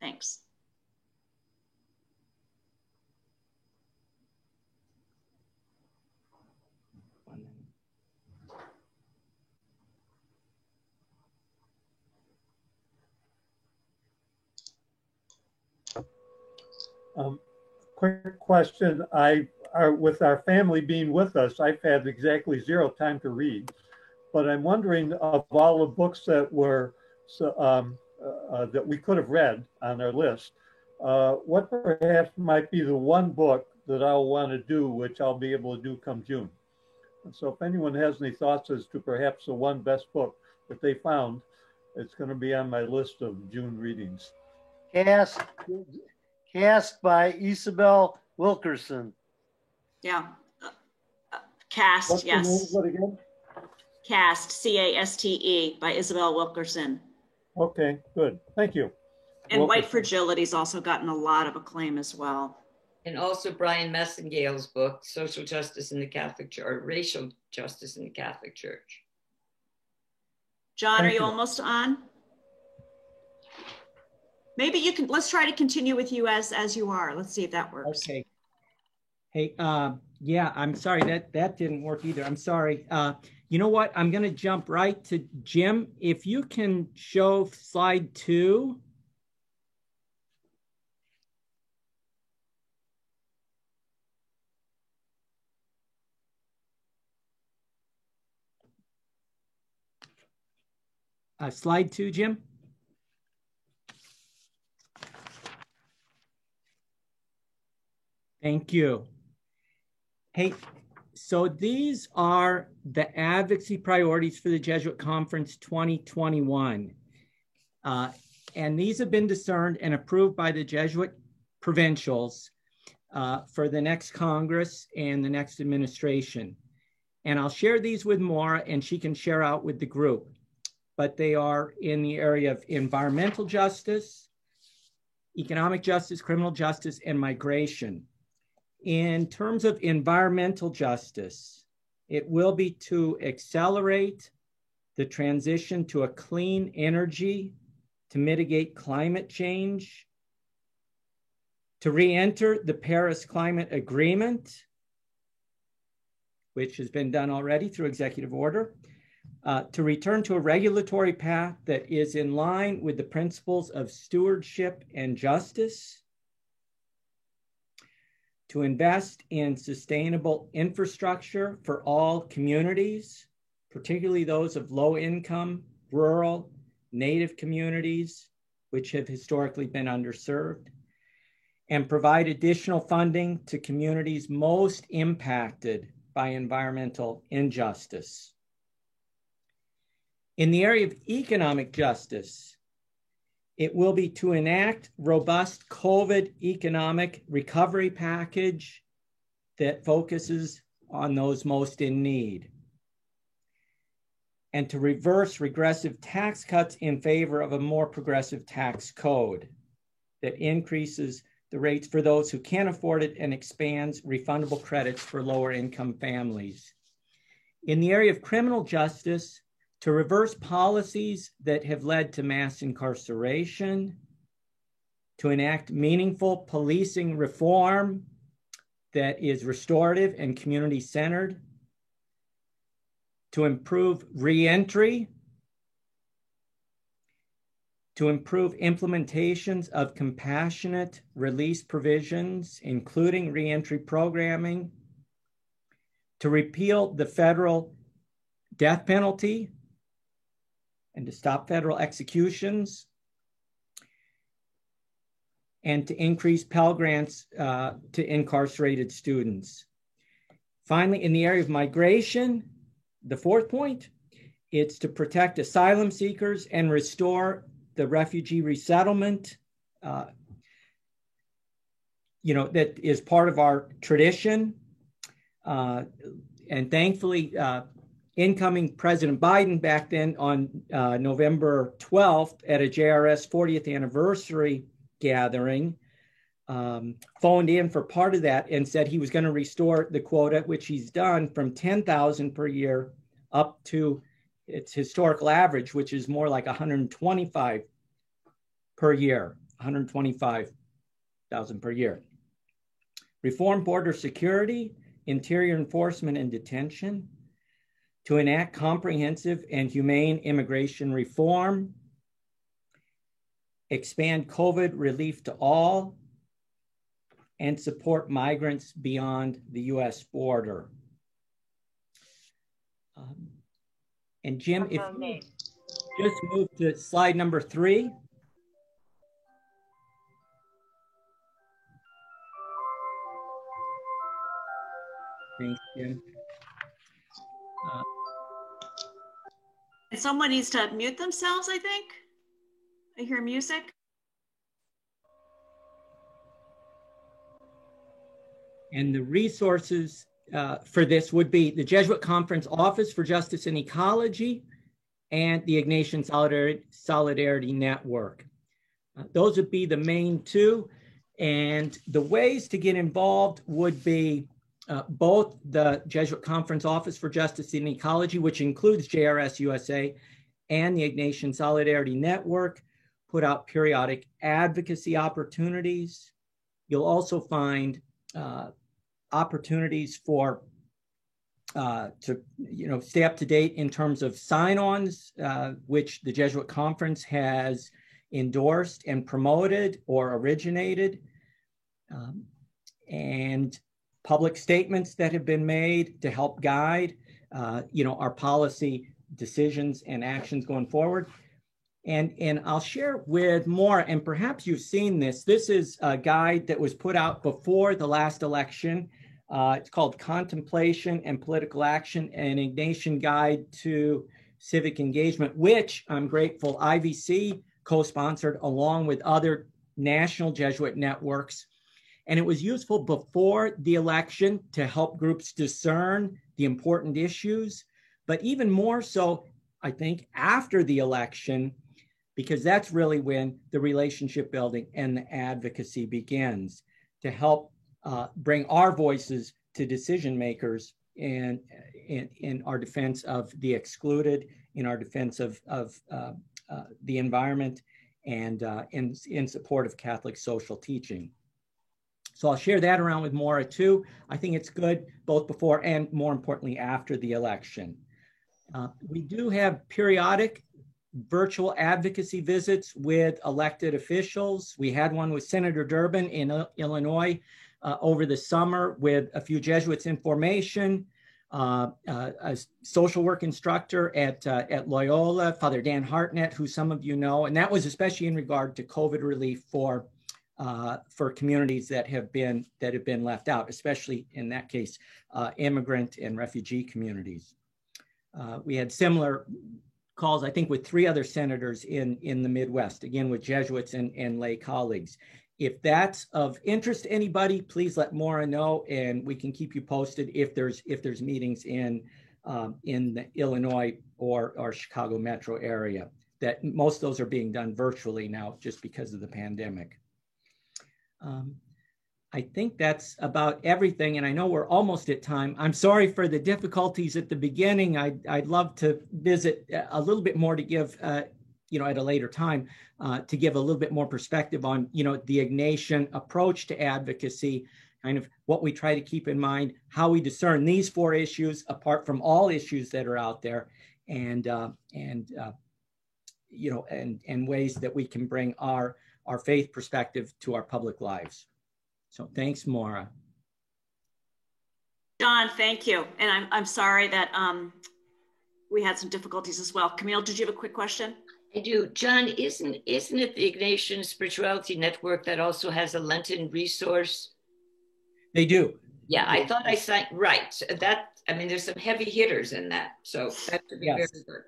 Thanks. Quick question. With our family being with us, I've had exactly 0 time to read, but I'm wondering of all the books that were that we could have read on our list, what perhaps might be the one book that I'll want to do, which I'll be able to do come June. And so if anyone has any thoughts as to perhaps the one best book that they found, it's going to be on my list of June readings. Cast by Isabel Wilkerson. Yeah. Cast, What's yes. the name of it again? Caste, C-A-S-T-E, by Isabel Wilkerson. Okay, good. Thank you. And White Fragility's also gotten a lot of acclaim as well. And also Brian Messingale's book, Social Justice in the Catholic Church, or Racial Justice in the Catholic Church. John, are you almost on? Maybe you can, let's try to continue with you as you are. Let's see if that works. Okay. Hey, yeah, I'm sorry, that didn't work either. I'm sorry. You know what? I'm going to jump right to Jim. If you can show slide 2. Slide 2, Jim. Thank you. Hey, so these are the advocacy priorities for the Jesuit Conference 2021. And these have been discerned and approved by the Jesuit provincials for the next Congress and the next administration. And I'll share these with Maura and she can share out with the group. But they are in the area of environmental justice, economic justice, criminal justice, and migration. In terms of environmental justice, it will be to accelerate the transition to a clean energy, to mitigate climate change, to re-enter the Paris Climate Agreement, which has been done already through executive order, to return to a regulatory path that is in line with the principles of stewardship and justice, to invest in sustainable infrastructure for all communities, particularly those of low income, rural, Native communities, which have historically been underserved, and provide additional funding to communities most impacted by environmental injustice. In the area of economic justice, it will be to enact robust COVID economic recovery package that focuses on those most in need, and to reverse regressive tax cuts in favor of a more progressive tax code that increases the rates for those who can't afford it and expands refundable credits for lower income families. In the area of criminal justice, to reverse policies that have led to mass incarceration, to enact meaningful policing reform that is restorative and community-centered, to improve re-entry, to improve implementations of compassionate release provisions, including re-entry programming, to repeal the federal death penalty, and to stop federal executions, and to increase Pell Grants to incarcerated students. Finally, in the area of migration, the fourth point, it's to protect asylum seekers and restore the refugee resettlement, that is part of our tradition. And thankfully, incoming President Biden back then on November 12th at a JRS 40th anniversary gathering, phoned in for part of that and said he was going to restore the quota, which he's done, from 10,000 per year up to its historical average, which is more like 125 per year, 125,000 per year. Reform border security, interior enforcement and detention, to enact comprehensive and humane immigration reform, expand COVID relief to all, and support migrants beyond the US border. And Jim, if you just move to slide number 3. Thanks, Jim. Someone needs to mute themselves, I think. I hear music. And the resources for this would be the Jesuit Conference Office for Justice and Ecology and the Ignatian Solidarity Network. Those would be the main two. And the ways to get involved would be both the Jesuit Conference Office for Justice and Ecology, which includes JRS USA, and the Ignatian Solidarity Network, put out periodic advocacy opportunities. You'll also find opportunities for to stay up to date in terms of sign-ons, which the Jesuit Conference has endorsed and promoted or originated, and public statements that have been made to help guide our policy decisions and actions going forward. And I'll share with Maura, and perhaps you've seen this. This is a guide that was put out before the last election. It's called Contemplation and Political Action, an Ignatian Guide to Civic Engagement, which I'm grateful IVC co-sponsored along with other national Jesuit networks. And it was useful before the election to help groups discern the important issues, but even more so, I think, after the election, because that's really when the relationship building and the advocacy begins to help bring our voices to decision makers in our defense of the excluded, in our defense of the environment, and in support of Catholic social teaching. So I'll share that around with Maura too. I think it's good both before and more importantly after the election. We do have periodic virtual advocacy visits with elected officials. We had one with Senator Durbin in Illinois over the summer with a few Jesuits in formation, a social work instructor at Loyola, Father Dan Hartnett, who some of you know, and that was especially in regard to COVID relief for communities that have been left out, especially in that case, immigrant and refugee communities. We had similar calls, I think, with 3 other senators in the Midwest, again, with Jesuits and lay colleagues. If that's of interest to anybody, please let Maura know, and we can keep you posted if there's meetings in the Illinois or Chicago metro area. That most of those are being done virtually now just because of the pandemic. I think that's about everything, and I know we're almost at time. I'm sorry for the difficulties at the beginning. I'd love to visit a little bit more to give, at a later time, to give a little bit more perspective on, the Ignatian approach to advocacy, kind of what we try to keep in mind, how we discern these 4 issues apart from all issues that are out there, and ways that we can bring our faith perspective to our public lives. So thanks, Maura. John, thank you. And I'm sorry that we had some difficulties as well. Camille, did you have a quick question? I do. John, isn't it the Ignatian Spirituality Network that also has a Lenten resource? They do. Yeah, I thought I signed, right. There's some heavy hitters in that. So that would be very good.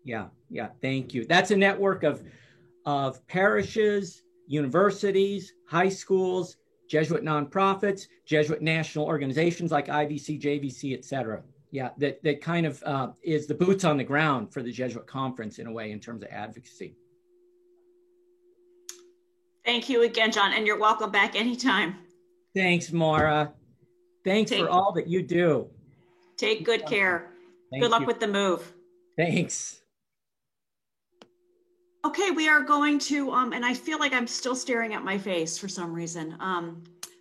Yeah, thank you. That's a network of parishes, universities, high schools, Jesuit nonprofits, Jesuit national organizations like IVC, JVC, et cetera. Yeah, that kind of is the boots on the ground for the Jesuit Conference in a way in terms of advocacy. Thank you again, John, and you're welcome back anytime. Thanks, Maura. Thanks for all that you do. Take good care. Good luck with the move. Thanks. Okay, we are going to, and I feel like I'm still staring at my face for some reason,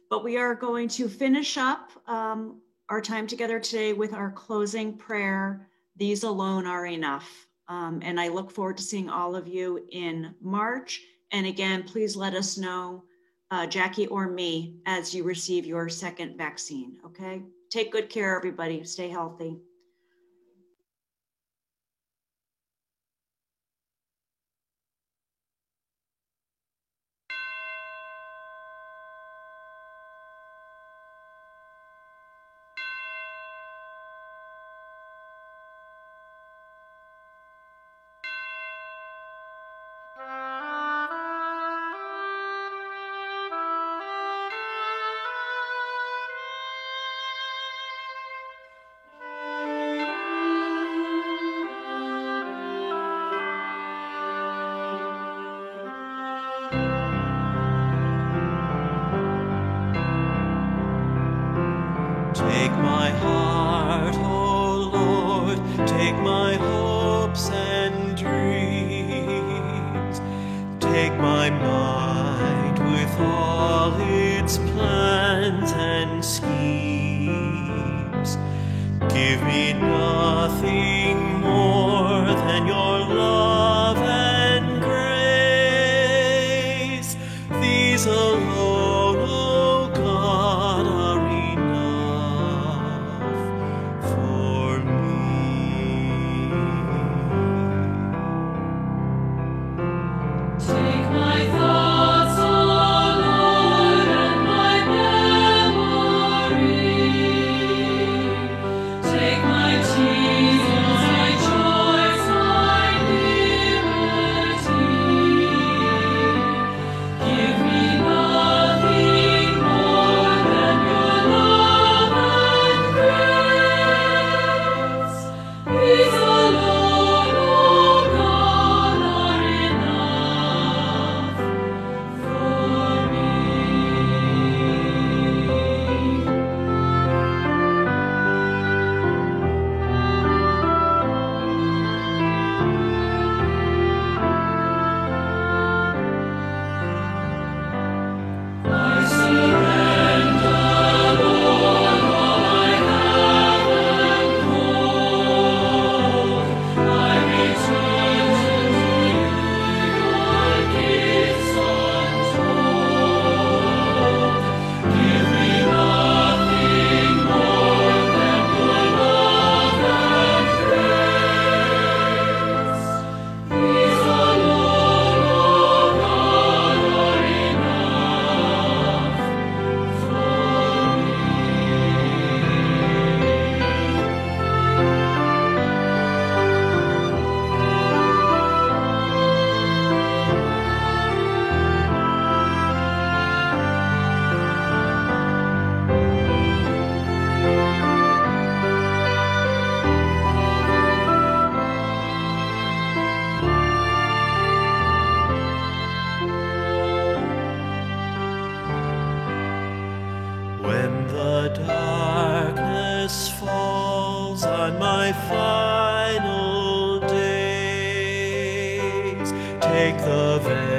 but we are going to finish up our time together today with our closing prayer, These Alone Are Enough. And I look forward to seeing all of you in March. And again, please let us know, Jackie or me, as you receive your second vaccine, okay? Take good care, everybody. Stay healthy. Take my heart, O Lord, take my hopes and dreams. Take my mind with all its plans and schemes. Give me nothing more than your love and grace. These alone, O God, are when the darkness falls on my final days. Take the veil